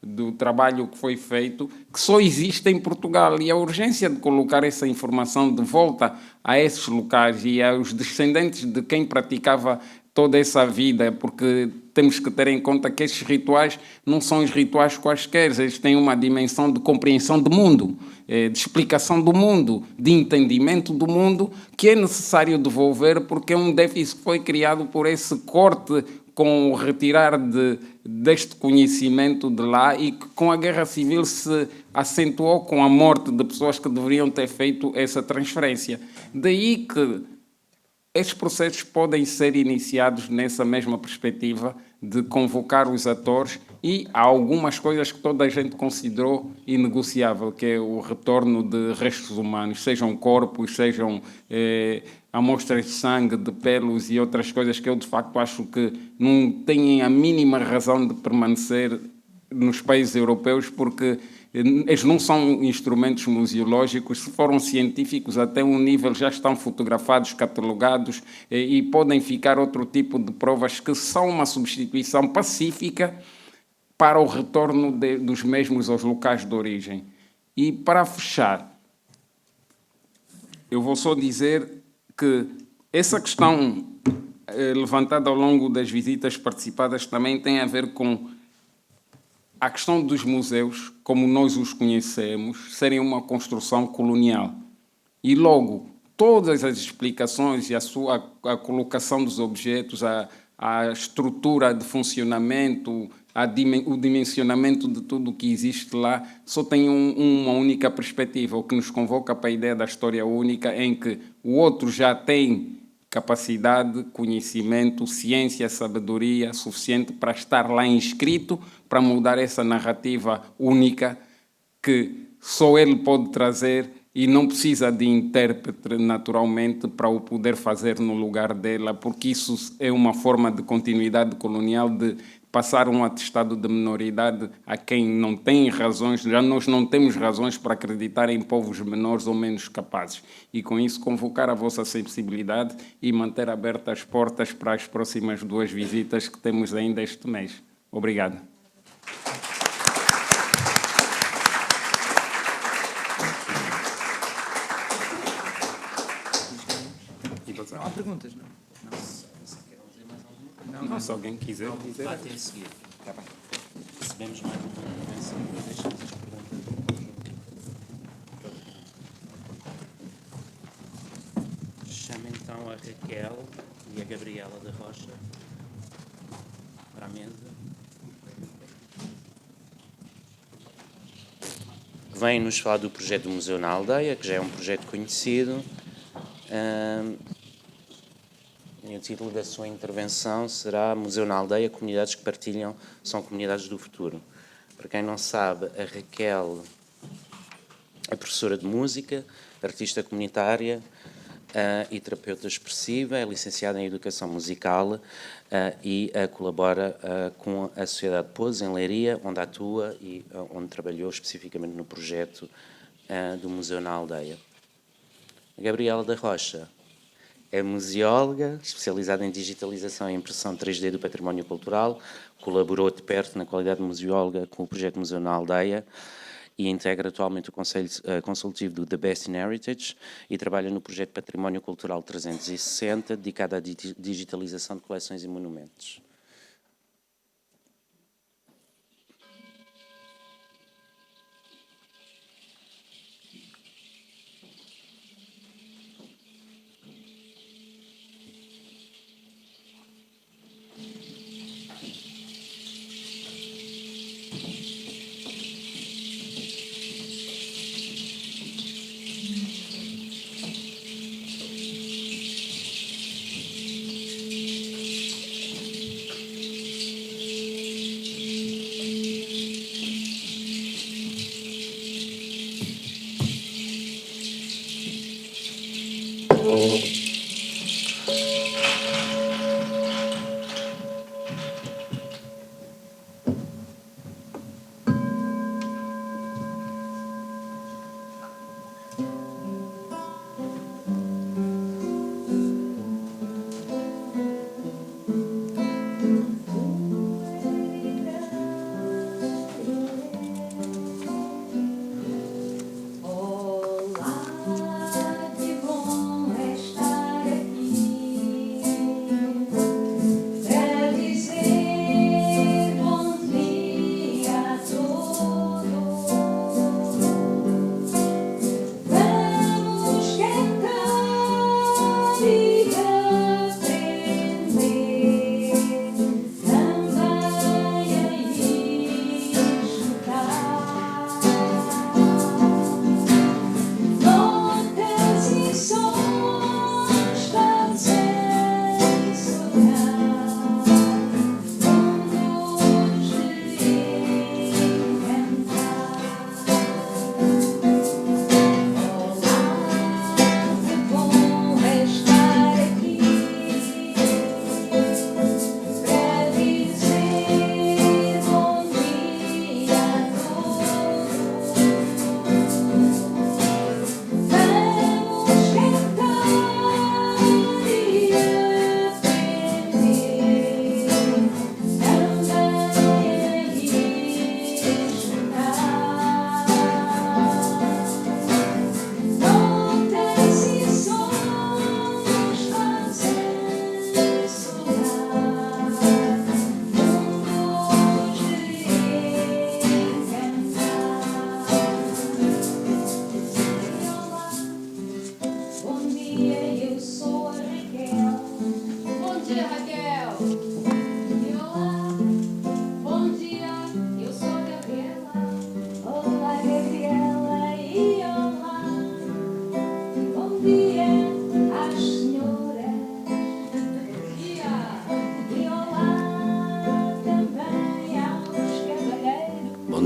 [SPEAKER 3] do trabalho que foi feito, que só existe em Portugal. E a urgência de colocar essa informação de volta a esses locais e aos descendentes de quem praticava toda essa vida, porque temos que ter em conta que esses rituais não são os rituais quaisquer, eles têm uma dimensão de compreensão do mundo, de explicação do mundo, de entendimento do mundo, que é necessário devolver, porque é um déficit que foi criado por esse corte com o retirar deste conhecimento de lá e que com a guerra civil se acentuou com a morte de pessoas que deveriam ter feito essa transferência. Daí que estes processos podem ser iniciados nessa mesma perspectiva de convocar os atores e há algumas coisas que toda a gente considerou inegociável, que é o retorno de restos humanos, sejam corpos, sejam amostras de sangue, de pelos e outras coisas que eu, de facto, acho que não têm a mínima razão de permanecer nos países europeus, porque eles não são instrumentos museológicos, se foram científicos até um nível já estão fotografados, catalogados e podem ficar outro tipo de provas que são uma substituição pacífica para o retorno dos mesmos aos locais de origem. E para fechar, eu vou só dizer que essa questão levantada ao longo das visitas participadas também tem a ver com a questão dos museus, como nós os conhecemos, serem uma construção colonial. E logo, todas as explicações e a colocação dos objetos, a estrutura de funcionamento, o dimensionamento de tudo o que existe lá, só tem uma única perspectiva, o que nos convoca para a ideia da história única, em que o outro já tem capacidade, conhecimento, ciência, sabedoria suficiente para estar lá inscrito, para mudar essa narrativa única que só ele pode trazer e não precisa de intérprete naturalmente para o poder fazer no lugar dela, porque isso é uma forma de continuidade colonial de passar um atestado de minoridade a quem não tem razões, já nós não temos razões para acreditar em povos menores ou menos capazes. E com isso convocar a vossa sensibilidade e manter abertas as portas para as próximas 2 visitas que temos ainda este mês. Obrigado.
[SPEAKER 2] Não há perguntas, não?
[SPEAKER 3] Não, se alguém quiser.
[SPEAKER 1] Debate a seguir.
[SPEAKER 2] Está bem.
[SPEAKER 1] Recebemos mais uma intervenção e deixamos as perguntas do conjunto. Chamo então a Raquel e a Gabriela da Rocha para a mesa. Vêm-nos falar do projeto do Museu na Aldeia, que já é um projeto conhecido. E o título da sua intervenção será Museu na Aldeia, comunidades que partilham, são comunidades do futuro. Para quem não sabe, a Raquel é professora de música, artista comunitária e terapeuta expressiva, é licenciada em Educação Musical e colabora com a Sociedade Pôs, em Leiria, onde atua e onde trabalhou especificamente no projeto do Museu na Aldeia. A Gabriela da Rocha é museóloga, especializada em digitalização e impressão 3D do património cultural, colaborou de perto na qualidade de museóloga com o projeto Museu na Aldeia e integra atualmente o Conselho Consultivo do The Best in Heritage e trabalha no projeto Património Cultural 360, dedicado à digitalização de coleções e monumentos.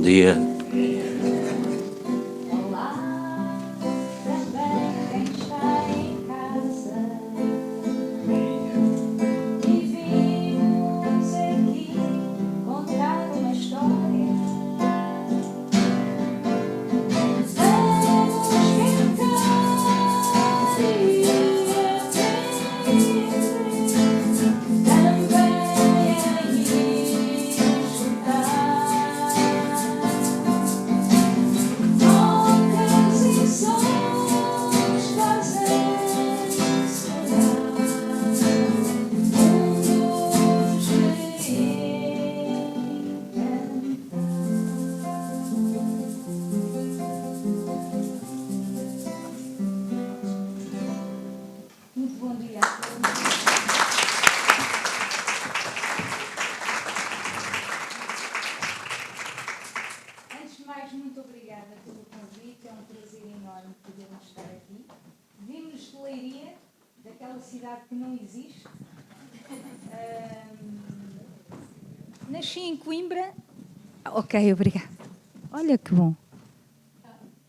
[SPEAKER 5] Bom dia.
[SPEAKER 6] cidade que não existe. Nasci em Coimbra. Ok, obrigada. Olha que bom.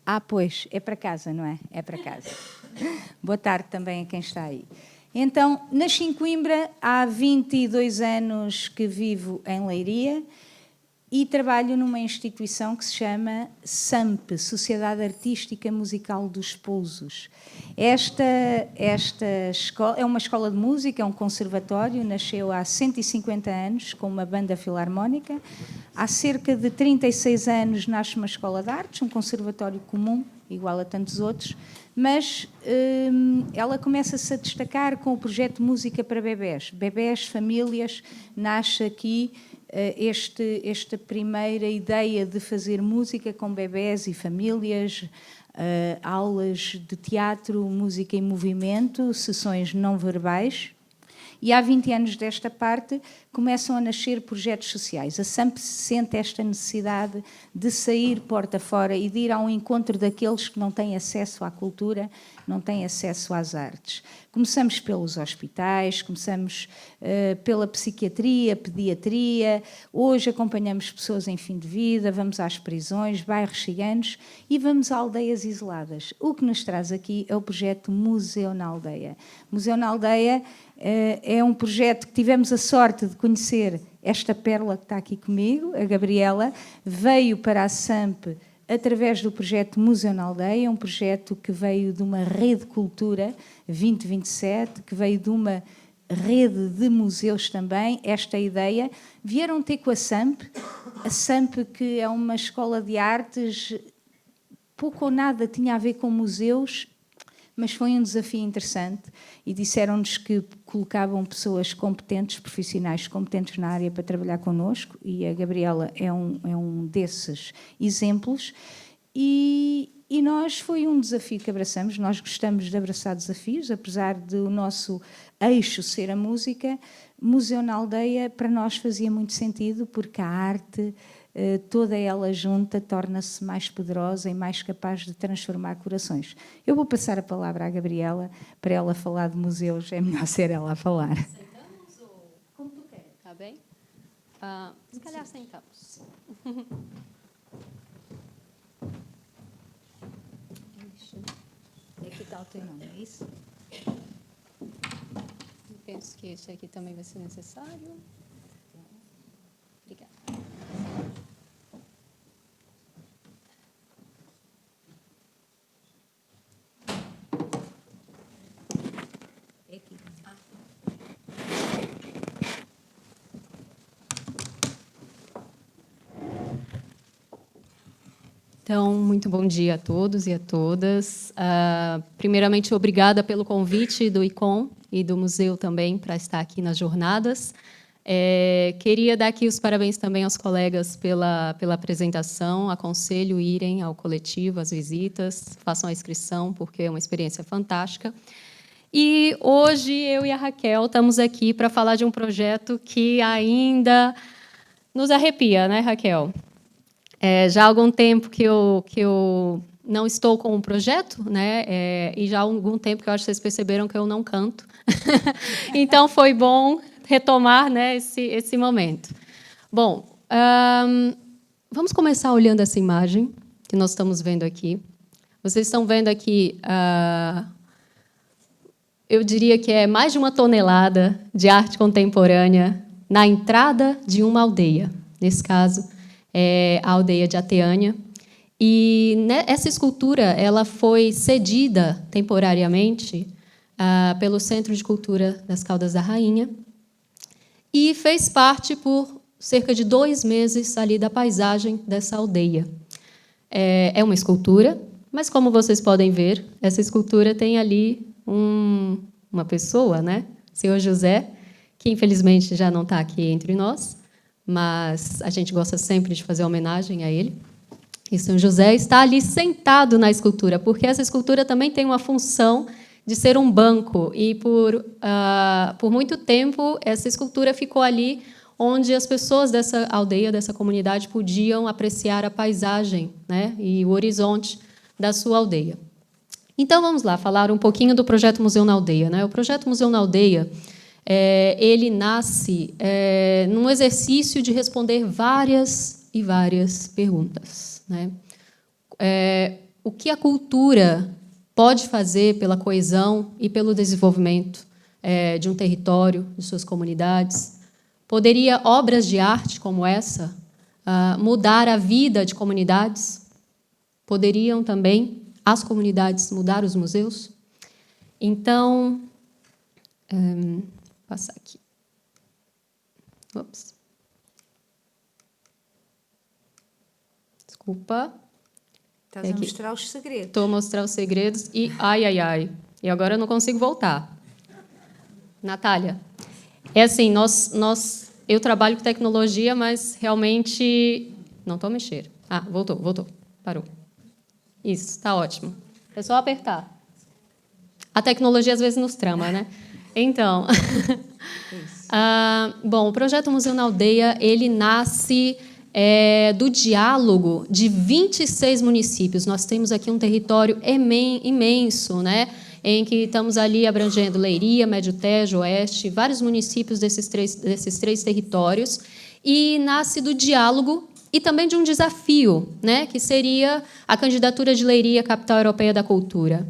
[SPEAKER 6] Ah, pois, é para casa, não é? É para casa. Boa tarde também a quem está aí. Então, nasci em Coimbra, há 22 anos que vivo em Leiria e trabalho numa instituição que se chama SAMP, Sociedade Artística Musical dos Pousos. Esta escola é uma escola de música, é um conservatório, nasceu há 150 anos com uma banda filarmónica. Há cerca de 36 anos nasce uma escola de artes, um conservatório comum, igual a tantos outros, mas ela começa-se a destacar com o projeto Música para Bebés. Bebés, famílias, nasce aqui esta primeira ideia de fazer música com bebés e famílias, aulas de teatro, música em movimento, sessões não verbais. E há 20 anos desta parte começam a nascer projetos sociais. A SAMP sente esta necessidade de sair porta fora e de ir ao encontro daqueles que não têm acesso à cultura, não têm acesso às artes. Começamos pelos hospitais, começamos pela psiquiatria, pediatria, hoje acompanhamos pessoas em fim de vida, vamos às prisões, bairros ciganos e vamos a aldeias isoladas. O que nos traz aqui é o projeto Museu na Aldeia. Museu na Aldeia é um projeto que tivemos a sorte de conhecer esta pérola que está aqui comigo, a Gabriela, veio para a SAMP através do projeto Museu na Aldeia, um projeto que veio de uma rede cultura 2027, que veio de uma rede de museus também, esta ideia. Vieram ter com a SAMP que é uma escola de artes, pouco ou nada tinha a ver com museus, mas foi um desafio interessante e disseram-nos que colocavam pessoas competentes, profissionais competentes na área para trabalhar connosco e a Gabriela é um desses exemplos e nós foi um desafio que abraçamos, nós gostamos de abraçar desafios, apesar do nosso eixo ser a música, Museu na Aldeia para nós fazia muito sentido porque a arte, toda ela junta, torna-se mais poderosa e mais capaz de transformar corações. Eu vou passar a palavra à Gabriela para ela falar de museus, é melhor ser ela a falar.
[SPEAKER 7] Sentamos ou como tu queres? Está bem? Se calhar sentamos.
[SPEAKER 6] Aqui está o teu nome, é isso?
[SPEAKER 7] Penso que este aqui também vai ser necessário. Obrigada. Então, muito bom dia a todos e a todas. Primeiramente, obrigada pelo convite do ICOM e do museu também para estar aqui nas jornadas. Queria dar aqui os parabéns também aos colegas pela apresentação. Aconselho irem ao coletivo, às visitas, façam a inscrição, porque é uma experiência fantástica. E hoje, eu e a Raquel estamos aqui para falar de um projeto que ainda nos arrepia, né, Raquel? Já há algum tempo que eu não estou com um projeto, né? E já há algum tempo que eu acho que vocês perceberam que eu não canto. Então, foi bom retomar, né, esse momento. Bom, vamos começar olhando essa imagem que nós estamos vendo aqui. Vocês estão vendo aqui, eu diria que é mais de 1 tonelada de arte contemporânea na entrada de uma aldeia. Nesse caso, é a aldeia de Ateânia. E essa escultura ela foi cedida temporariamente pelo Centro de Cultura das Caldas da Rainha e fez parte por cerca de 2 meses ali da paisagem dessa aldeia. É uma escultura, mas como vocês podem ver, essa escultura tem ali uma pessoa, né? Senhor José, que infelizmente já não está aqui entre nós, mas a gente gosta sempre de fazer homenagem a ele. E São José está ali sentado na escultura, porque essa escultura também tem uma função de ser um banco. E, por muito tempo, essa escultura ficou ali onde as pessoas dessa aldeia, dessa comunidade, podiam apreciar a paisagem, né, e o horizonte da sua aldeia. Então, vamos lá, falar um pouquinho do projeto Museu na Aldeia, né? O projeto Museu na Aldeia, ele nasce num exercício de responder várias e várias perguntas, né? O que a cultura pode fazer pela coesão e pelo desenvolvimento de um território, de suas comunidades? Poderia obras de arte como essa mudar a vida de comunidades? Poderiam também as comunidades mudar os museus? Então, vou passar aqui. Ops. Desculpa.
[SPEAKER 6] Estás a mostrar os segredos.
[SPEAKER 7] Estou a mostrar os segredos e ai. E agora eu não consigo voltar. Natália, é assim, eu trabalho com tecnologia, mas realmente não estou a mexer. Voltou, parou. Isso, está ótimo. É só apertar. A tecnologia às vezes nos trama, né? Então, bom, o projeto Museu na Aldeia ele nasce do diálogo de 26 municípios. Nós temos aqui um território imenso, né? Em que estamos ali abrangendo Leiria, Médio Tejo, Oeste, vários municípios desses três territórios, e nasce do diálogo e também de um desafio, né, que seria a candidatura de Leiria à Capital Europeia da Cultura.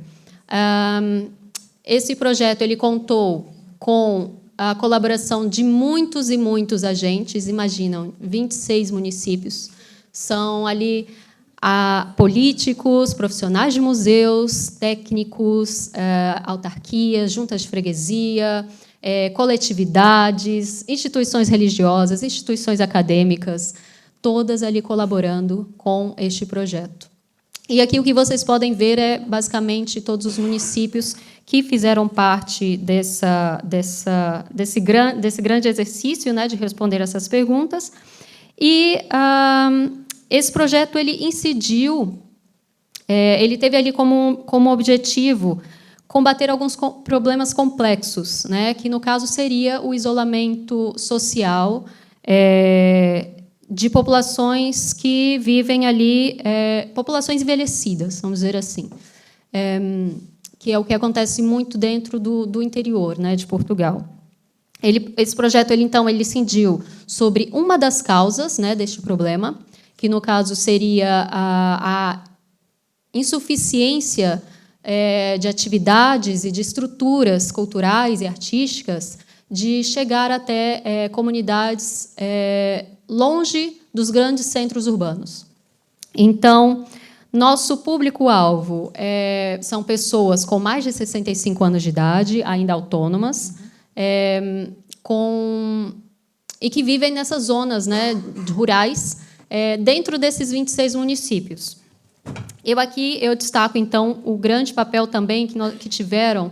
[SPEAKER 7] Esse projeto ele contou com a colaboração de muitos e muitos agentes, imaginam, 26 municípios, são ali políticos, profissionais de museus, técnicos, autarquias, juntas de freguesia, coletividades, instituições religiosas, instituições acadêmicas, todas ali colaborando com este projeto. E aqui o que vocês podem ver é, basicamente, todos os municípios que fizeram parte desse grande exercício, né, de responder essas perguntas. E esse projeto ele incidiu, ele teve ali como objetivo combater alguns problemas complexos, né, que, no caso, seria o isolamento social de populações que vivem ali, populações envelhecidas, vamos dizer assim, que é o que acontece muito dentro do interior, né, de Portugal. Esse projeto então ele incidiu sobre uma das causas, né, deste problema, que, no caso, seria a insuficiência de atividades e de estruturas culturais e artísticas de chegar até comunidades longe dos grandes centros urbanos. Então, nosso público-alvo são pessoas com mais de 65 anos de idade, ainda autônomas, e que vivem nessas zonas, né, rurais, dentro desses 26 municípios. Eu destaco, então, o grande papel também que tiveram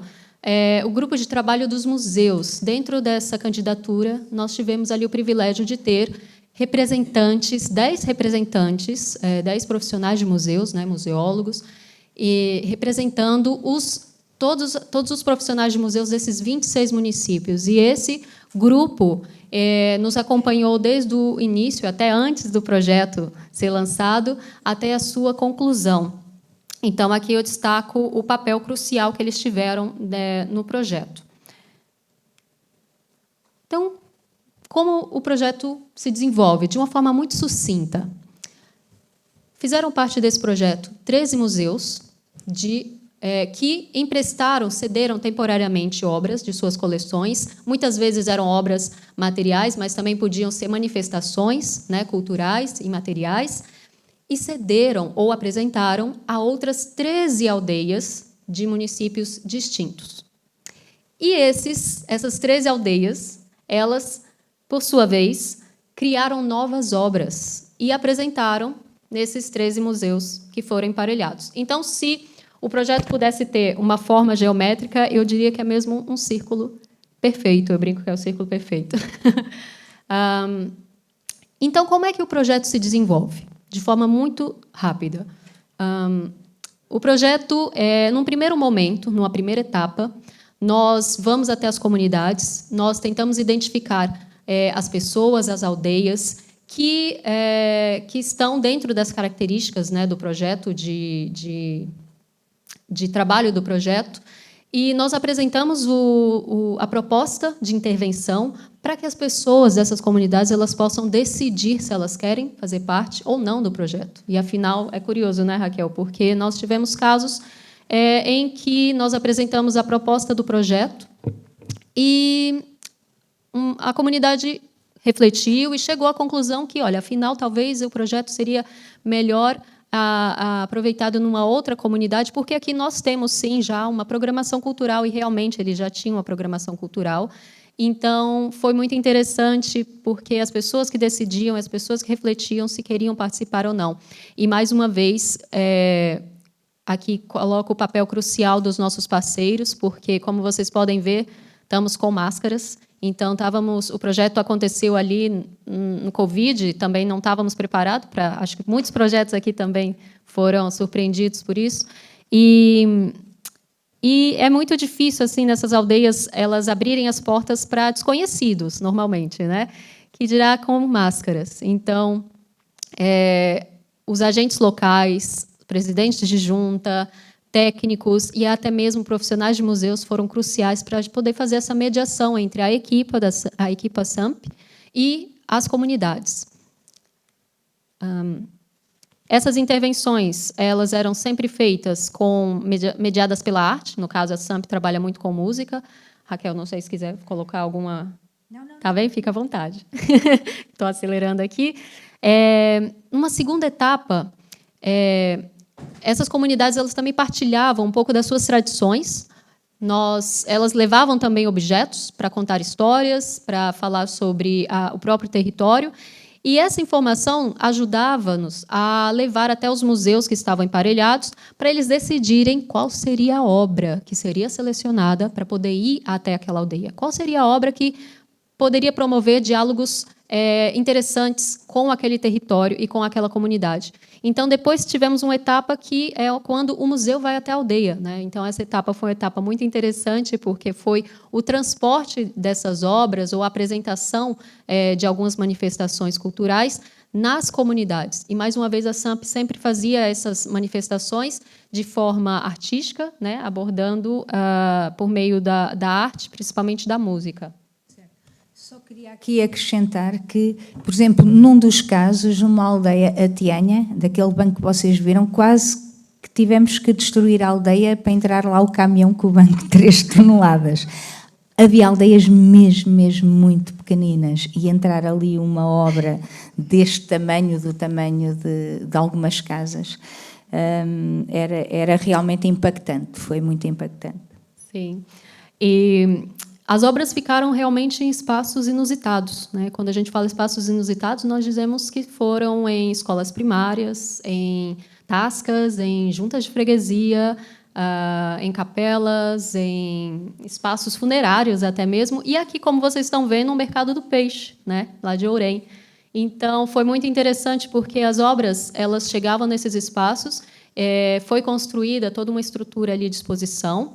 [SPEAKER 7] o grupo de trabalho dos museus. Dentro dessa candidatura, nós tivemos ali o privilégio de ter 10 representantes, 10 profissionais de museus, né, museólogos, e representando todos os profissionais de museus desses 26 municípios. E esse grupo nos acompanhou desde o início, até antes do projeto ser lançado, até a sua conclusão. Então, aqui eu destaco o papel crucial que eles tiveram no projeto. Então, como o projeto se desenvolve? De uma forma muito sucinta. fizeram parte desse projeto 13 museus que emprestaram, cederam temporariamente obras de suas coleções. Muitas vezes eram obras materiais, mas também podiam ser manifestações, né, culturais e materiais, e cederam ou apresentaram a outras 13 aldeias de municípios distintos. E essas 13 aldeias, elas, por sua vez, criaram novas obras e apresentaram nesses 13 museus que foram emparelhados. Então, se o projeto pudesse ter uma forma geométrica, eu diria que é mesmo um círculo perfeito. Eu brinco que é o círculo perfeito. Então, como é que o projeto se desenvolve? De forma muito rápida. O projeto, num primeiro momento, numa primeira etapa, nós vamos até as comunidades, nós tentamos identificar as pessoas, as aldeias, que estão dentro das características, né, do projeto, de trabalho do projeto, e nós apresentamos a proposta de intervenção para que as pessoas dessas comunidades elas possam decidir se elas querem fazer parte ou não do projeto. E, afinal, é curioso, né, Raquel? Porque nós tivemos casos em que nós apresentamos a proposta do projeto e a comunidade refletiu e chegou à conclusão que, olha, afinal, talvez o projeto seria melhor aproveitado numa outra comunidade, porque aqui nós temos, sim, já uma programação cultural, e realmente eles já tinham uma programação cultural. Então, foi muito interessante, porque as pessoas que decidiam, as pessoas que refletiam se queriam participar ou não. E, mais uma vez, aqui coloco o papel crucial dos nossos parceiros, porque, como vocês podem ver, estamos com máscaras. Então, o projeto aconteceu ali no Covid, também não estávamos preparados para. Acho que muitos projetos aqui também foram surpreendidos por isso. E é muito difícil, assim, nessas aldeias, elas abrirem as portas para desconhecidos, normalmente, né? Que dirá com máscaras. Então, os agentes locais, presidentes de junta, técnicos e até mesmo profissionais de museus foram cruciais para poder fazer essa mediação entre a equipa SAMP e as comunidades. Essas intervenções elas eram sempre feitas mediadas pela arte. No caso, a SAMP trabalha muito com música. Raquel, não sei se quiser colocar alguma... Não. Tá bem? Fica à vontade. Estou acelerando aqui. Numa segunda etapa, essas comunidades elas também partilhavam um pouco das suas tradições. Elas levavam também objetos para contar histórias, para falar sobre o próprio território. E essa informação ajudava-nos a levar até os museus que estavam emparelhados para eles decidirem qual seria a obra que seria selecionada para poder ir até aquela aldeia. Qual seria a obra que poderia promover diálogos interessantes com aquele território e com aquela comunidade. Então, depois tivemos uma etapa que é quando o museu vai até a aldeia, né? Então, essa etapa foi uma etapa muito interessante, porque foi o transporte dessas obras ou a apresentação de algumas manifestações culturais nas comunidades. E, mais uma vez, a SAMP sempre fazia essas manifestações de forma artística, né? Abordando por meio da arte, principalmente da música.
[SPEAKER 6] Só queria aqui acrescentar que, por exemplo, num dos casos, numa aldeia, a Tianha, daquele banco que vocês viram, quase que tivemos que destruir a aldeia para entrar lá o caminhão com o banco de 3 toneladas. Havia aldeias mesmo muito pequeninas, e entrar ali uma obra deste tamanho, do tamanho de algumas casas, era realmente impactante, foi muito impactante.
[SPEAKER 7] Sim. E as obras ficaram realmente em espaços inusitados, né? Quando a gente fala espaços inusitados, nós dizemos que foram em escolas primárias, em tascas, em juntas de freguesia, em capelas, em espaços funerários até mesmo, e aqui, como vocês estão vendo, no Mercado do Peixe, né? Lá de Ourém. Então, foi muito interessante, porque as obras elas chegavam nesses espaços, foi construída toda uma estrutura ali de exposição,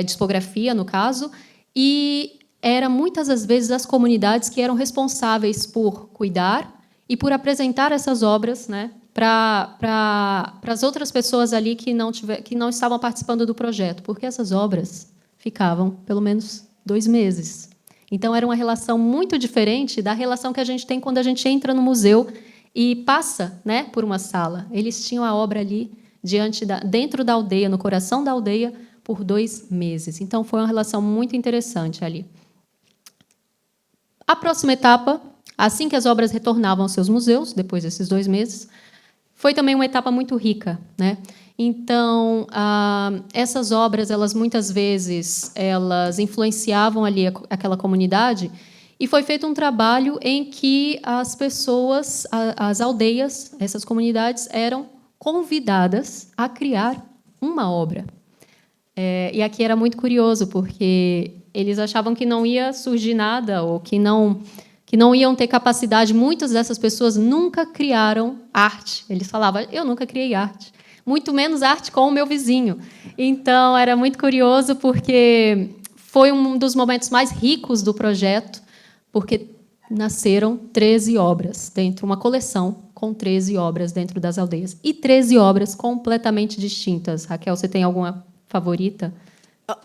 [SPEAKER 7] discografia, no caso, e era muitas das vezes as comunidades que eram responsáveis por cuidar e por apresentar essas obras, né, para as outras pessoas ali que não estavam participando do projeto, porque essas obras ficavam pelo menos 2 meses. Então, era uma relação muito diferente da relação que a gente tem quando a gente entra no museu e passa, né, por uma sala. Eles tinham a obra ali dentro da aldeia, no coração da aldeia, por 2 meses. Então, foi uma relação muito interessante ali. A próxima etapa, assim que as obras retornavam aos seus museus, depois desses 2 meses, foi também uma etapa muito rica, né? Então, essas obras, elas muitas vezes, elas influenciavam ali aquela comunidade, e foi feito um trabalho em que as pessoas, as aldeias, essas comunidades, eram convidadas a criar uma obra. E aqui era muito curioso, porque eles achavam que não ia surgir nada, ou que não iam ter capacidade. Muitas dessas pessoas nunca criaram arte. Eles falavam, eu nunca criei arte, muito menos arte com o meu vizinho. Então, era muito curioso, porque foi um dos momentos mais ricos do projeto, porque nasceram 13 obras dentro, uma coleção com 13 obras dentro das aldeias. E 13 obras completamente distintas. Raquel, você tem alguma favorita?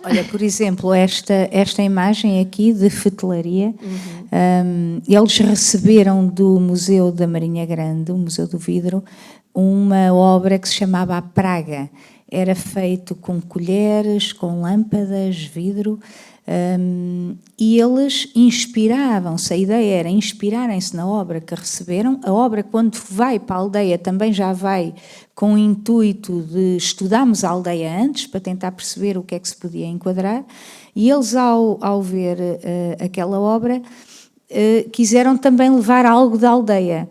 [SPEAKER 6] Olha, por exemplo, esta imagem aqui de fetelaria, eles receberam do Museu da Marinha Grande, o Museu do Vidro, uma obra que se chamava A Praga. Era feito com colheres, com lâmpadas, vidro, e eles inspiravam-se, a ideia era inspirarem-se na obra que receberam. A obra, quando vai para a aldeia, também já vai com o intuito de estudarmos a aldeia antes, para tentar perceber o que é que se podia enquadrar, e eles, ao ver aquela obra, quiseram também levar algo da aldeia.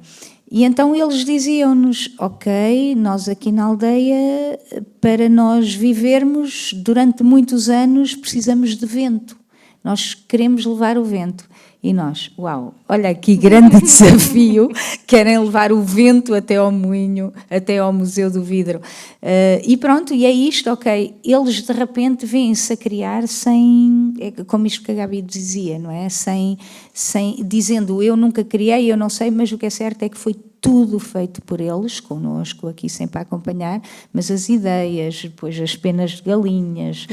[SPEAKER 6] E então eles diziam-nos, ok, nós aqui na aldeia, para nós vivermos durante muitos anos, precisamos de vento. Nós queremos levar o vento. E nós, uau, olha que grande desafio, querem levar o vento até ao moinho, até ao Museu do Vidro. E pronto, e é isto, ok. Eles de repente vêm-se a criar sem, como isto que a Gabi dizia, não é? Dizendo, eu nunca criei, eu não sei, mas o que é certo é que foi tudo feito por eles, connosco aqui sempre a acompanhar, mas as ideias, depois as penas de galinhas,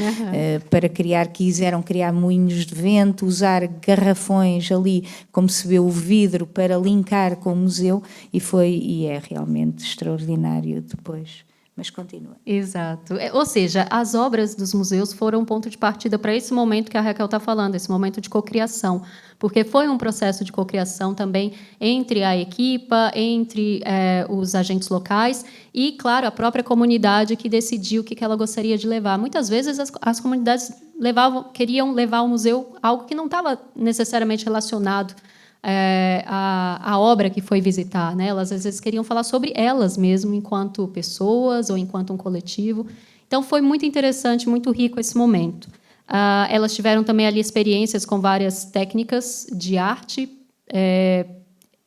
[SPEAKER 6] para quiseram criar moinhos de vento, usar garrafões ali, como se vê o vidro, para linkar com o museu, e é realmente extraordinário depois. Mas continua.
[SPEAKER 7] Exato. Ou seja, as obras dos museus foram um ponto de partida para esse momento que a Raquel está falando, esse momento de cocriação, porque foi um processo de cocriação também entre a equipa, entre os agentes locais e, claro, a própria comunidade que decidiu o que ela gostaria de levar. Muitas vezes as comunidades queriam levar ao museu algo que não estava necessariamente relacionado a obra que foi visitar, né? Elas às vezes queriam falar sobre elas mesmo, enquanto pessoas ou enquanto um coletivo. Então, foi muito interessante, muito rico esse momento. Elas tiveram também ali experiências com várias técnicas de arte.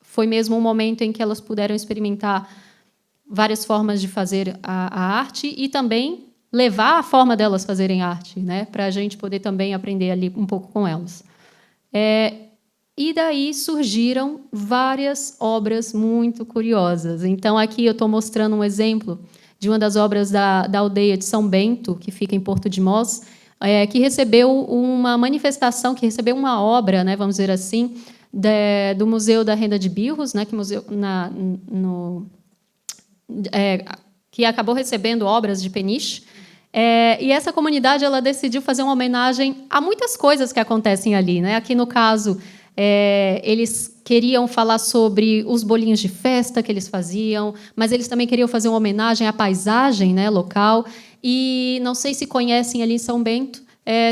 [SPEAKER 7] Foi mesmo um momento em que elas puderam experimentar várias formas de fazer a arte e também levar a forma delas fazerem arte, né? Para a gente poder também aprender ali um pouco com elas. E daí surgiram várias obras muito curiosas. Então, aqui eu estou mostrando um exemplo de uma das obras da aldeia de São Bento, que fica em Porto de Mós, que recebeu uma manifestação, que recebeu uma obra, né, vamos dizer assim, do Museu da Renda de Birros, né, que acabou recebendo obras de Peniche. E essa comunidade ela decidiu fazer uma homenagem a muitas coisas que acontecem ali, né? Aqui, no caso, eles queriam falar sobre os bolinhos de festa que eles faziam, mas eles também queriam fazer uma homenagem à paisagem, né, local. E não sei se conhecem ali em São Bento,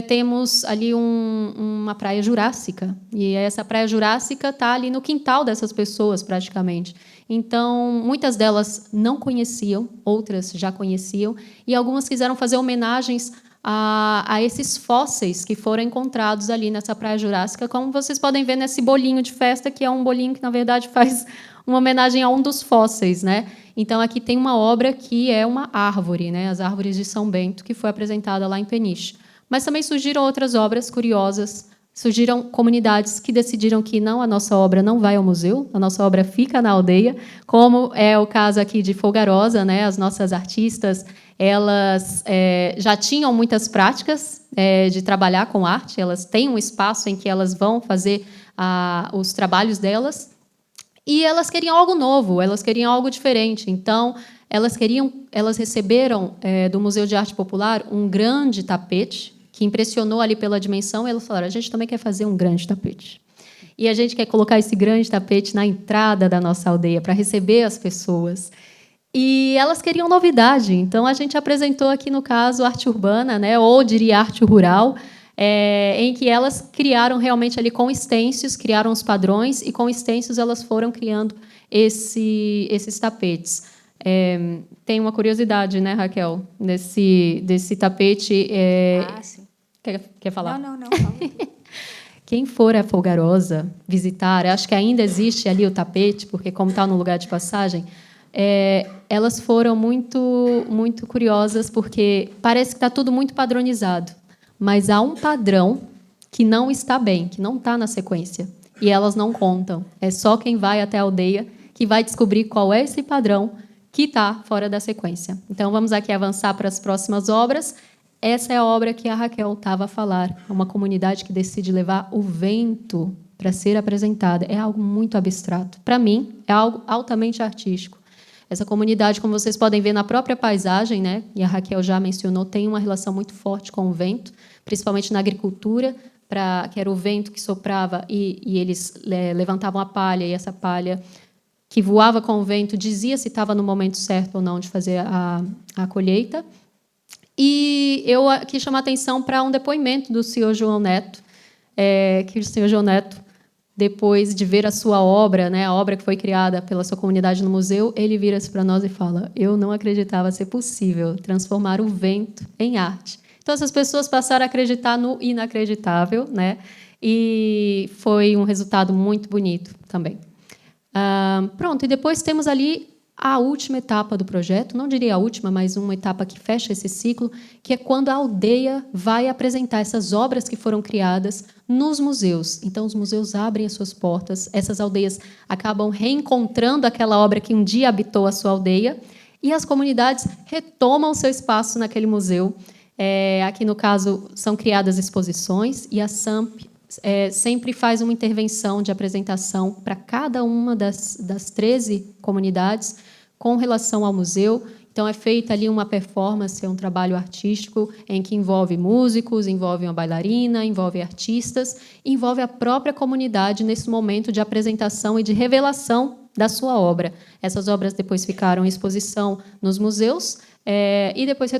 [SPEAKER 7] temos ali uma praia jurássica. E essa praia jurássica está ali no quintal dessas pessoas, praticamente. Então, muitas delas não conheciam, outras já conheciam, e algumas quiseram fazer homenagens a esses fósseis que foram encontrados ali nessa praia jurássica, como vocês podem ver nesse bolinho de festa, que é um bolinho que, na verdade, faz uma homenagem a um dos fósseis, né? Então, aqui tem uma obra que é uma árvore, né? As árvores de São Bento, que foi apresentada lá em Peniche. Mas também surgiram outras obras curiosas, surgiram comunidades que decidiram que não, a nossa obra não vai ao museu, a nossa obra fica na aldeia, como é o caso aqui de Folgarosa, né? As nossas artistas, elas já tinham muitas práticas de trabalhar com arte, elas têm um espaço em que elas vão fazer os trabalhos delas, E elas queriam algo novo, elas queriam algo diferente. Então, elas receberam do Museu de Arte Popular um grande tapete que impressionou ali pela dimensão. E elas falaram: a gente também quer fazer um grande tapete. E a gente quer colocar esse grande tapete na entrada da nossa aldeia para receber as pessoas. E elas queriam novidade. Então, a gente apresentou aqui, no caso, arte urbana, né, ou diria arte rural, em que elas criaram realmente ali com stencils, criaram os padrões, e com stencils elas foram criando esses tapetes. Tem uma curiosidade, né, Raquel, desse tapete.
[SPEAKER 6] Sim.
[SPEAKER 7] Quer falar?
[SPEAKER 6] Não.
[SPEAKER 7] Quem for a Folgarosa visitar, acho que ainda existe ali o tapete, porque como está no lugar de passagem, elas foram muito curiosas, porque parece que está tudo muito padronizado, mas há um padrão que não está bem, que não está na sequência, e elas não contam. É só quem vai até a aldeia que vai descobrir qual é esse padrão que está fora da sequência. Então, vamos aqui avançar para as próximas obras. Essa é a obra que a Raquel estava a falar. É uma comunidade que decide levar o vento para ser apresentada. É algo muito abstrato. Para mim, é algo altamente artístico. Essa comunidade, como vocês podem ver na própria paisagem, né, e a Raquel já mencionou, tem uma relação muito forte com o vento, principalmente na agricultura, que era o vento que soprava e eles levantavam a palha, e essa palha que voava com o vento dizia se estava no momento certo ou não de fazer a colheita. E eu quis chamar a atenção para um depoimento do senhor João Neto, que o senhor João Neto, depois de ver a sua obra, né, a obra que foi criada pela sua comunidade no museu, ele vira-se para nós e fala: eu não acreditava ser possível transformar o vento em arte. Então, essas pessoas passaram a acreditar no inacreditável, né, e foi um resultado muito bonito também. Pronto, e depois temos ali a última etapa do projeto, não diria a última, mas uma etapa que fecha esse ciclo, que é quando a aldeia vai apresentar essas obras que foram criadas nos museus. Então, os museus abrem as suas portas, essas aldeias acabam reencontrando aquela obra que um dia habitou a sua aldeia, e as comunidades retomam seu espaço naquele museu. Aqui, no caso, são criadas exposições, e a SAMP sempre faz uma intervenção de apresentação para cada uma das 13 comunidades com relação ao museu. Então, é feita ali uma performance, um trabalho artístico em que envolve músicos, envolve uma bailarina, envolve artistas, envolve a própria comunidade nesse momento de apresentação e de revelação da sua obra. Essas obras depois ficaram em exposição nos museus e depois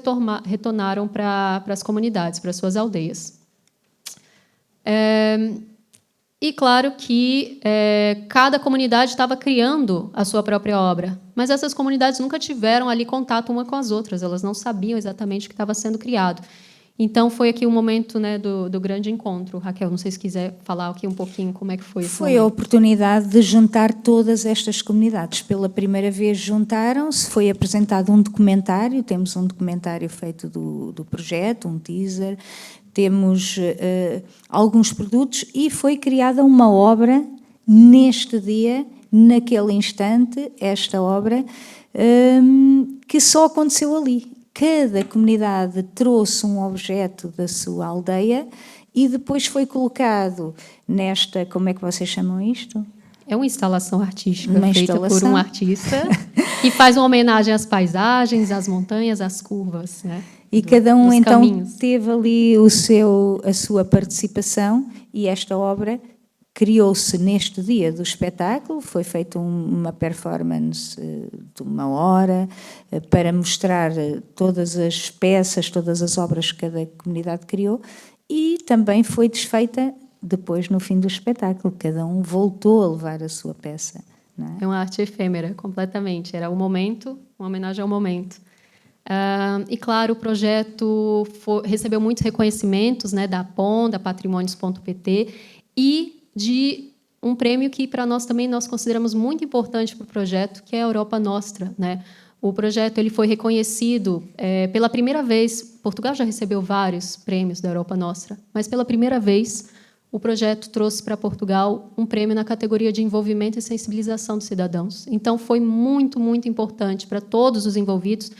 [SPEAKER 7] retornaram para as comunidades, para as suas aldeias. E, claro, que cada comunidade estava criando a sua própria obra, mas essas comunidades nunca tiveram ali contato uma com as outras, elas não sabiam exatamente o que estava sendo criado. Então, foi aqui o momento, né, do grande encontro. Raquel, não sei se quiser falar aqui um pouquinho como é que foi esse
[SPEAKER 6] Foi
[SPEAKER 7] momento.
[SPEAKER 6] a oportunidade de juntar todas estas comunidades. Pela primeira vez juntaram-se, foi apresentado um documentário, temos um documentário feito do projeto, um teaser, temos alguns produtos e foi criada uma obra neste dia, naquele instante, esta obra, que só aconteceu ali. Cada comunidade trouxe um objeto da sua aldeia e depois foi colocado nesta, como é que vocês chamam isto?
[SPEAKER 7] É uma instalação artística
[SPEAKER 6] Uma
[SPEAKER 7] feita
[SPEAKER 6] instalação.
[SPEAKER 7] por um artista que faz uma homenagem às paisagens, às montanhas, às curvas, né?
[SPEAKER 6] E cada um, então,
[SPEAKER 7] caminhos.
[SPEAKER 6] teve ali a sua participação e esta obra criou-se neste dia do espetáculo, foi feita uma performance de 1 hora para mostrar todas as peças, todas as obras que cada comunidade criou e também foi desfeita depois no fim do espetáculo, cada um voltou a levar a sua peça. Não é?
[SPEAKER 7] É uma arte efêmera, completamente. Era o momento, uma homenagem ao momento. E, claro, o projeto recebeu muitos reconhecimentos, né, da APON, da Patrimônios.pt e de um prêmio que, para nós também, nós consideramos muito importante para o projeto, que é a Europa Nostra, né? O projeto ele foi reconhecido pela primeira vez. Portugal já recebeu vários prêmios da Europa Nostra, mas, pela primeira vez, o projeto trouxe para Portugal um prêmio na categoria de envolvimento e sensibilização dos cidadãos. Então, foi muito, muito importante para todos os envolvidos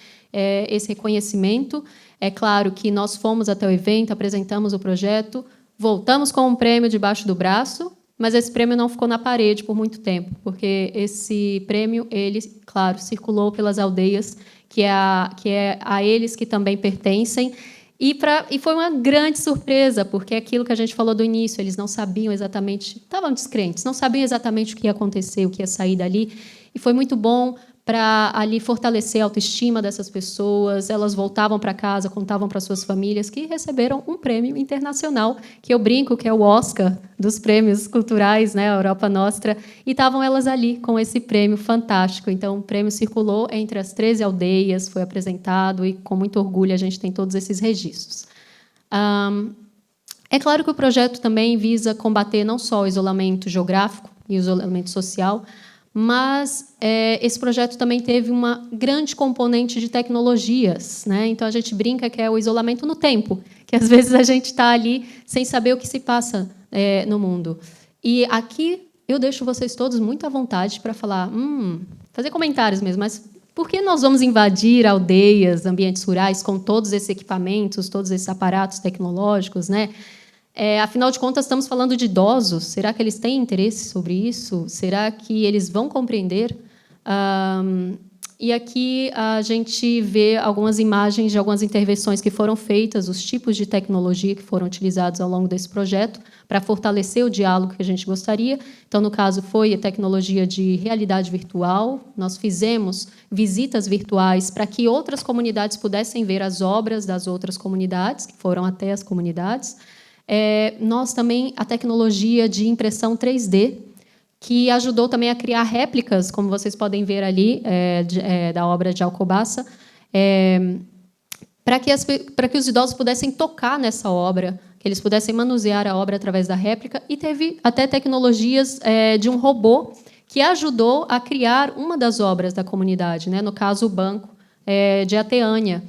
[SPEAKER 7] esse reconhecimento. É claro que nós fomos até o evento, apresentamos o projeto, voltamos com um prêmio debaixo do braço mas esse prêmio não ficou na parede por muito tempo, porque esse prêmio, ele, claro, circulou pelas aldeias, que é a eles que também pertencem, e foi uma grande surpresa, porque é aquilo que a gente falou do início, eles não sabiam exatamente, estavam descrentes, não sabiam exatamente o que ia acontecer, o que ia sair dali, e foi muito bom para ali fortalecer a autoestima dessas pessoas. Elas voltavam para casa, contavam para suas famílias que receberam um prêmio internacional, que eu brinco que é o Oscar dos prêmios culturais, né, a Europa Nostra, e estavam elas ali com esse prêmio fantástico. Então, o prêmio circulou entre as 13 aldeias, foi apresentado, e com muito orgulho a gente tem todos esses registros. É claro que o projeto também visa combater não só o isolamento geográfico e o isolamento social, mas esse projeto também teve uma grande componente de tecnologias, né? Então, a gente brinca que é o isolamento no tempo, que às vezes a gente está ali sem saber o que se passa no mundo. E aqui eu deixo vocês todos muito à vontade para falar, fazer comentários mesmo, mas por que nós vamos invadir aldeias, ambientes rurais com todos esses equipamentos, todos esses aparatos tecnológicos, né? Afinal de contas, estamos falando de idosos. Será que eles têm interesse sobre isso? Será que eles vão compreender? E aqui a gente vê algumas imagens de algumas intervenções que foram feitas, os tipos de tecnologia que foram utilizados ao longo desse projeto para fortalecer o diálogo que a gente gostaria. Então, no caso, foi a tecnologia de realidade virtual. Nós fizemos visitas virtuais para que outras comunidades pudessem ver as obras das outras comunidades, que foram até as comunidades. Nós também, a tecnologia de impressão 3D, que ajudou também a criar réplicas, como vocês podem ver ali, da obra de Alcobaça, para que os idosos pudessem tocar nessa obra, que eles pudessem manusear a obra através da réplica, e teve até tecnologias de um robô que ajudou a criar uma das obras da comunidade, né? No caso, o banco de Ateânia.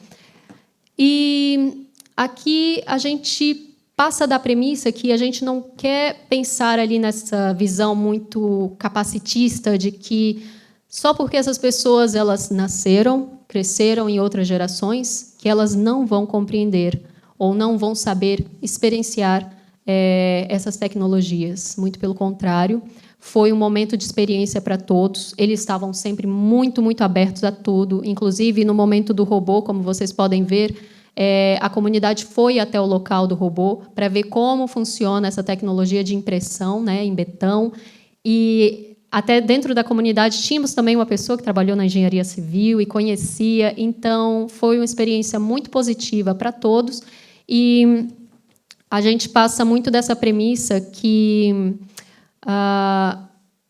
[SPEAKER 7] E aqui a gente passa da premissa que a gente não quer pensar ali nessa visão muito capacitista de que só porque essas pessoas elas nasceram, cresceram em outras gerações, que elas não vão compreender ou não vão saber experienciar essas tecnologias. Muito pelo contrário, foi um momento de experiência para todos. Eles estavam sempre muito, muito abertos a tudo. Inclusive, no momento do robô, como vocês podem ver, a comunidade foi até o local do robô para ver como funciona essa tecnologia de impressão, né, em betão. E até dentro da comunidade tínhamos também uma pessoa que trabalhou na engenharia civil e conhecia. Então, foi uma experiência muito positiva para todos. E a gente passa muito dessa premissa que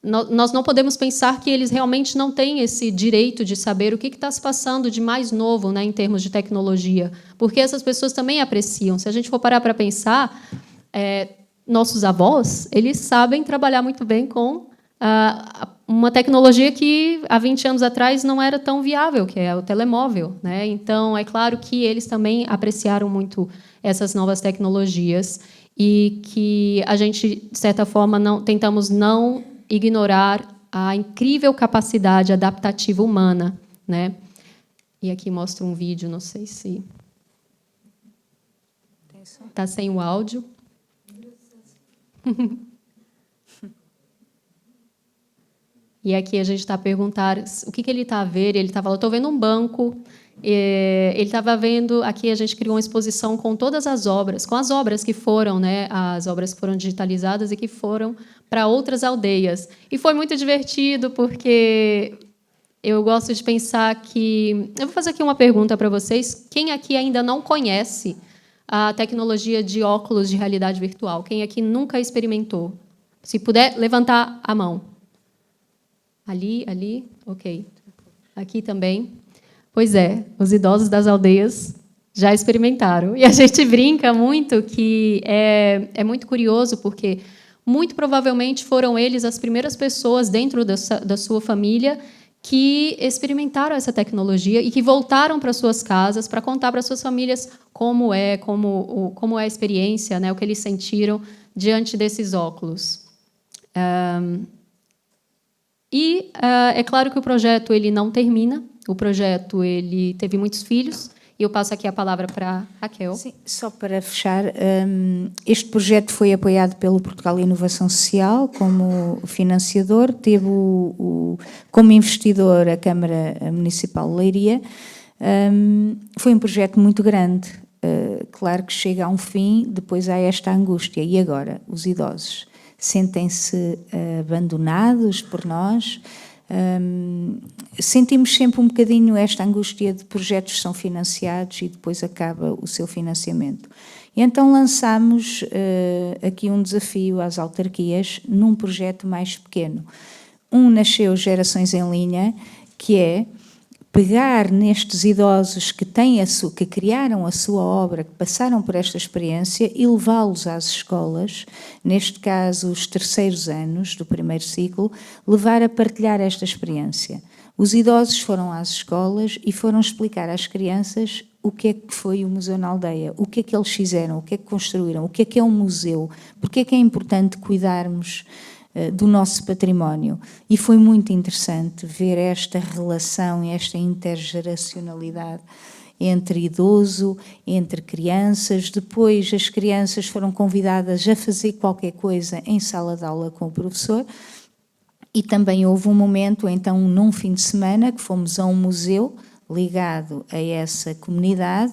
[SPEAKER 7] nós não podemos pensar que eles realmente não têm esse direito de saber o que está se passando de mais novo, né, em termos de tecnologia, porque essas pessoas também apreciam. Se a gente for parar para pensar, nossos avós, eles sabem trabalhar muito bem com uma tecnologia que há 20 anos atrás não era tão viável, que é o telemóvel, né? Então, é claro que eles também apreciaram muito essas novas tecnologias e que a gente, de certa forma, tentamos não ignorar a incrível capacidade adaptativa humana, né? E aqui mostra um vídeo, não sei se está sem o áudio. E aqui a gente está a perguntar o que ele está a ver. Ele estava, estou vendo um banco. Ele estava vendo, aqui a gente criou uma exposição com todas as obras, com as obras que foram, né, as obras que foram digitalizadas e que foram para outras aldeias. E foi muito divertido, porque eu gosto de pensar que... Eu vou fazer aqui uma pergunta para vocês. Quem aqui ainda não conhece a tecnologia de óculos de realidade virtual? Quem aqui nunca experimentou? Se puder, levantar a mão. Ali, ok. Aqui também. Pois os idosos das aldeias já experimentaram. E a gente brinca muito que é muito curioso, porque, muito provavelmente, foram eles as primeiras pessoas dentro da sua família que experimentaram essa tecnologia e que voltaram para suas casas para contar para suas famílias como é a experiência, né, o que eles sentiram diante desses óculos. É claro que o projeto ele não termina. O projeto ele teve muitos filhos E eu passo aqui a palavra para a Raquel.
[SPEAKER 6] Sim, só para fechar, este projeto foi apoiado pelo Portugal Inovação Social como financiador, teve como investidor a Câmara Municipal de Leiria. Foi um projeto muito grande, claro que chega a um fim, depois há esta angústia. E agora, os idosos sentem-se abandonados por nós? Sentimos sempre um bocadinho esta angústia de projetos que são financiados e depois acaba o seu financiamento. E então lançámos aqui um desafio às autarquias num projeto mais pequeno. Nasceu Gerações em Linha, que é pegar nestes idosos que criaram a sua obra, que passaram por esta experiência e levá-los às escolas, neste caso os terceiros anos do primeiro ciclo, levar a partilhar esta experiência. Os idosos foram às escolas e foram explicar às crianças o que é que foi o Museu na Aldeia, o que é que eles fizeram, o que é que construíram, o que é um museu, porque é que é importante cuidarmos do nosso património. E foi muito interessante ver esta relação e esta intergeracionalidade entre idoso, entre crianças. Depois as crianças foram convidadas a fazer qualquer coisa em sala de aula com o professor. E também houve um momento, então, num fim de semana, que fomos a um museu ligado a essa comunidade,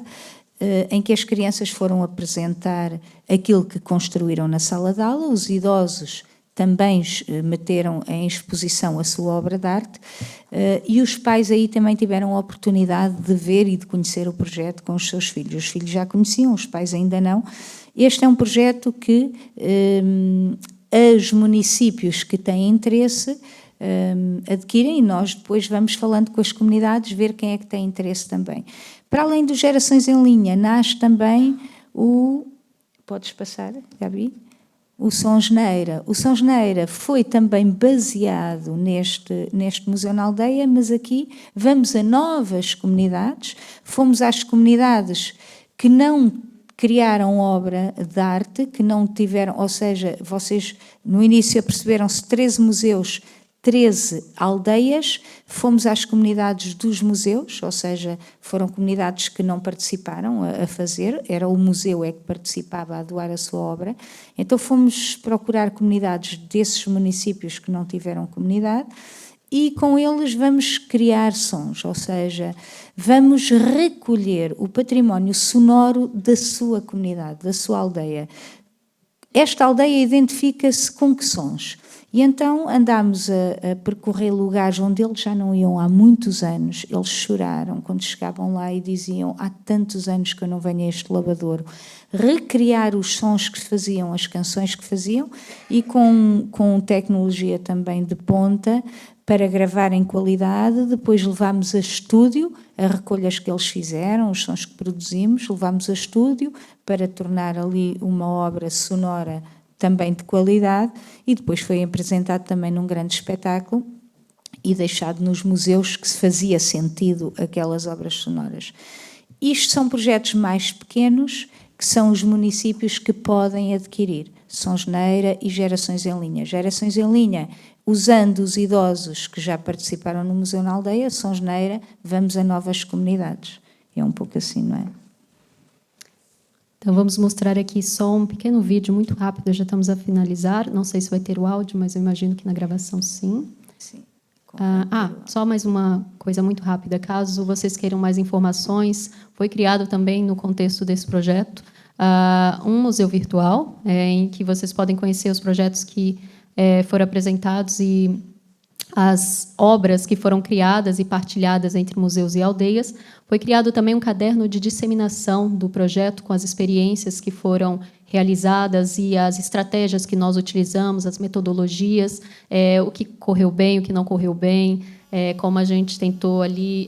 [SPEAKER 6] em que as crianças foram apresentar aquilo que construíram na sala de aula, os idosos também meteram em exposição a sua obra de arte, e os pais aí também tiveram a oportunidade de ver e de conhecer o projeto com os seus filhos. Os filhos já conheciam, os pais ainda não. Este é um projeto que os municípios que têm interesse adquirem, e nós depois vamos falando com as comunidades, ver quem é que tem interesse também. Para além do Gerações em Linha, nasce também Podes passar, Gabi? O Songeneira. O Songeneira foi também baseado neste Museu na Aldeia, mas aqui vamos a novas comunidades, fomos às comunidades que não criaram obra de arte, que não tiveram, ou seja, vocês no início aperceberam-se 13 museus, 13 aldeias, fomos às comunidades dos museus, ou seja, foram comunidades que não participaram a fazer, era o museu é que participava a doar a sua obra, então fomos procurar comunidades desses municípios que não tiveram comunidade, e com eles vamos criar sons, ou seja, vamos recolher o património sonoro da sua comunidade, da sua aldeia. Esta aldeia identifica-se com que sons? E então andámos a percorrer lugares onde eles já não iam há muitos anos. Eles choraram quando chegavam lá e diziam: há tantos anos que eu não venho a este lavadouro. Recriar os sons que faziam, as canções que faziam, e com tecnologia também de ponta, para gravar em qualidade. Depois levámos a estúdio as recolhas que eles fizeram, os sons que produzimos, levámos a estúdio para tornar ali uma obra sonora também de qualidade, e depois foi apresentado também num grande espetáculo e deixado nos museus que se fazia sentido aquelas obras sonoras. Isto são projetos mais pequenos, que são os municípios que podem adquirir. Songeneira e Gerações em Linha. Gerações em Linha, usando os idosos que já participaram no Museu na Aldeia, Songeneira, vamos a novas comunidades. É um pouco assim, não é?
[SPEAKER 7] Então, vamos mostrar aqui só um pequeno vídeo muito rápido, já estamos a finalizar. Não sei se vai ter o áudio, mas eu imagino que na gravação sim.
[SPEAKER 6] Sim.
[SPEAKER 7] Só mais uma coisa muito rápida. Caso vocês queiram mais informações, foi criado também no contexto desse projeto um museu virtual, em que vocês podem conhecer os projetos que foram apresentados e as obras que foram criadas e partilhadas entre museus e aldeias. Foi criado também um caderno de disseminação do projeto com as experiências que foram realizadas e as estratégias que nós utilizamos, as metodologias, o que correu bem, o que não correu bem, como a gente tentou ali,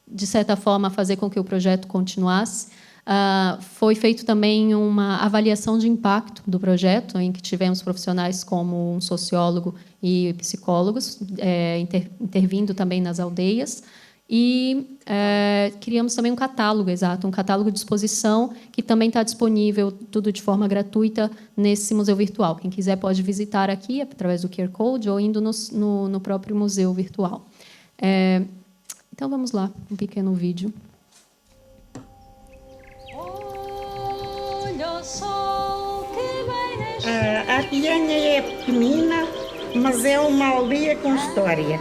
[SPEAKER 7] de certa forma, fazer com que o projeto continuasse. Foi feito também uma avaliação de impacto do projeto, em que tivemos profissionais como um sociólogo e psicólogos intervindo também nas aldeias. E criamos também um catálogo, um catálogo de exposição, que também está disponível, tudo de forma gratuita, nesse museu virtual. Quem quiser pode visitar aqui, através do QR Code, ou indo no próprio museu virtual. Então, vamos lá, um pequeno vídeo.
[SPEAKER 5] A Pianha é pequenina, mas é uma aldeia com história.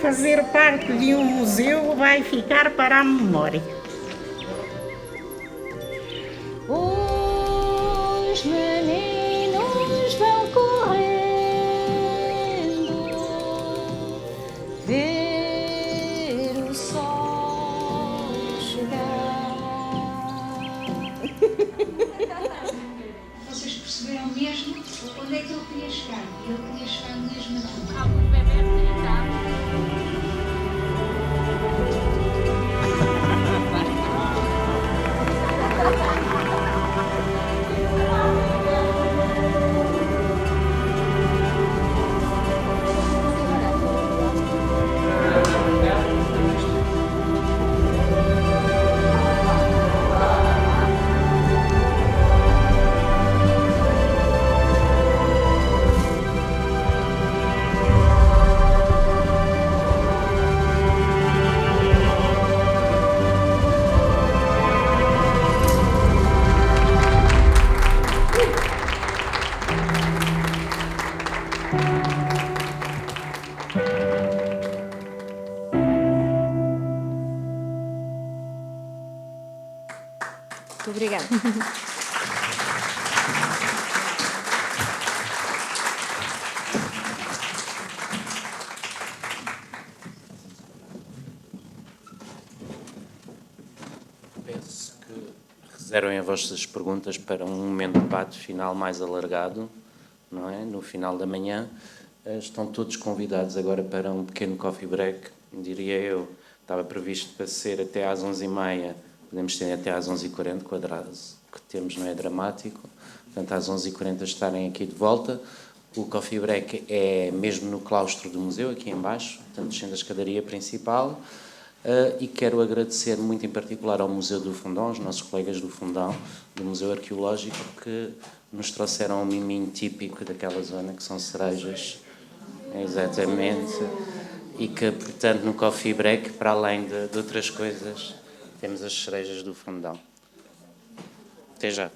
[SPEAKER 5] Fazer parte de um museu vai ficar para a memória.
[SPEAKER 8] Os meninos vão correndo ver o sol chegar.
[SPEAKER 6] Vocês perceberam mesmo onde é que ele queria chegar? Ele queria chegar mesmo aqui. Muito obrigada.
[SPEAKER 1] Peço que reservem as vossas perguntas para um momento de debate final mais alargado, não é? No final da manhã. Estão todos convidados agora para um pequeno coffee break, diria eu. Estava previsto para ser até às 11h30, podemos ter até às 11h40, que o atraso que temos não é dramático. Portanto, às 11h40 estarem aqui de volta. O coffee break é mesmo no claustro do museu, aqui em baixo, portanto, descendo a escadaria principal. E quero agradecer muito em particular ao Museu do Fundão, aos nossos colegas do Fundão, do Museu Arqueológico, que nos trouxeram um miminho típico daquela zona, que são cerejas, exatamente, e que, portanto, no coffee break, para além de outras coisas, temos as cerejas do Fundão. Até já.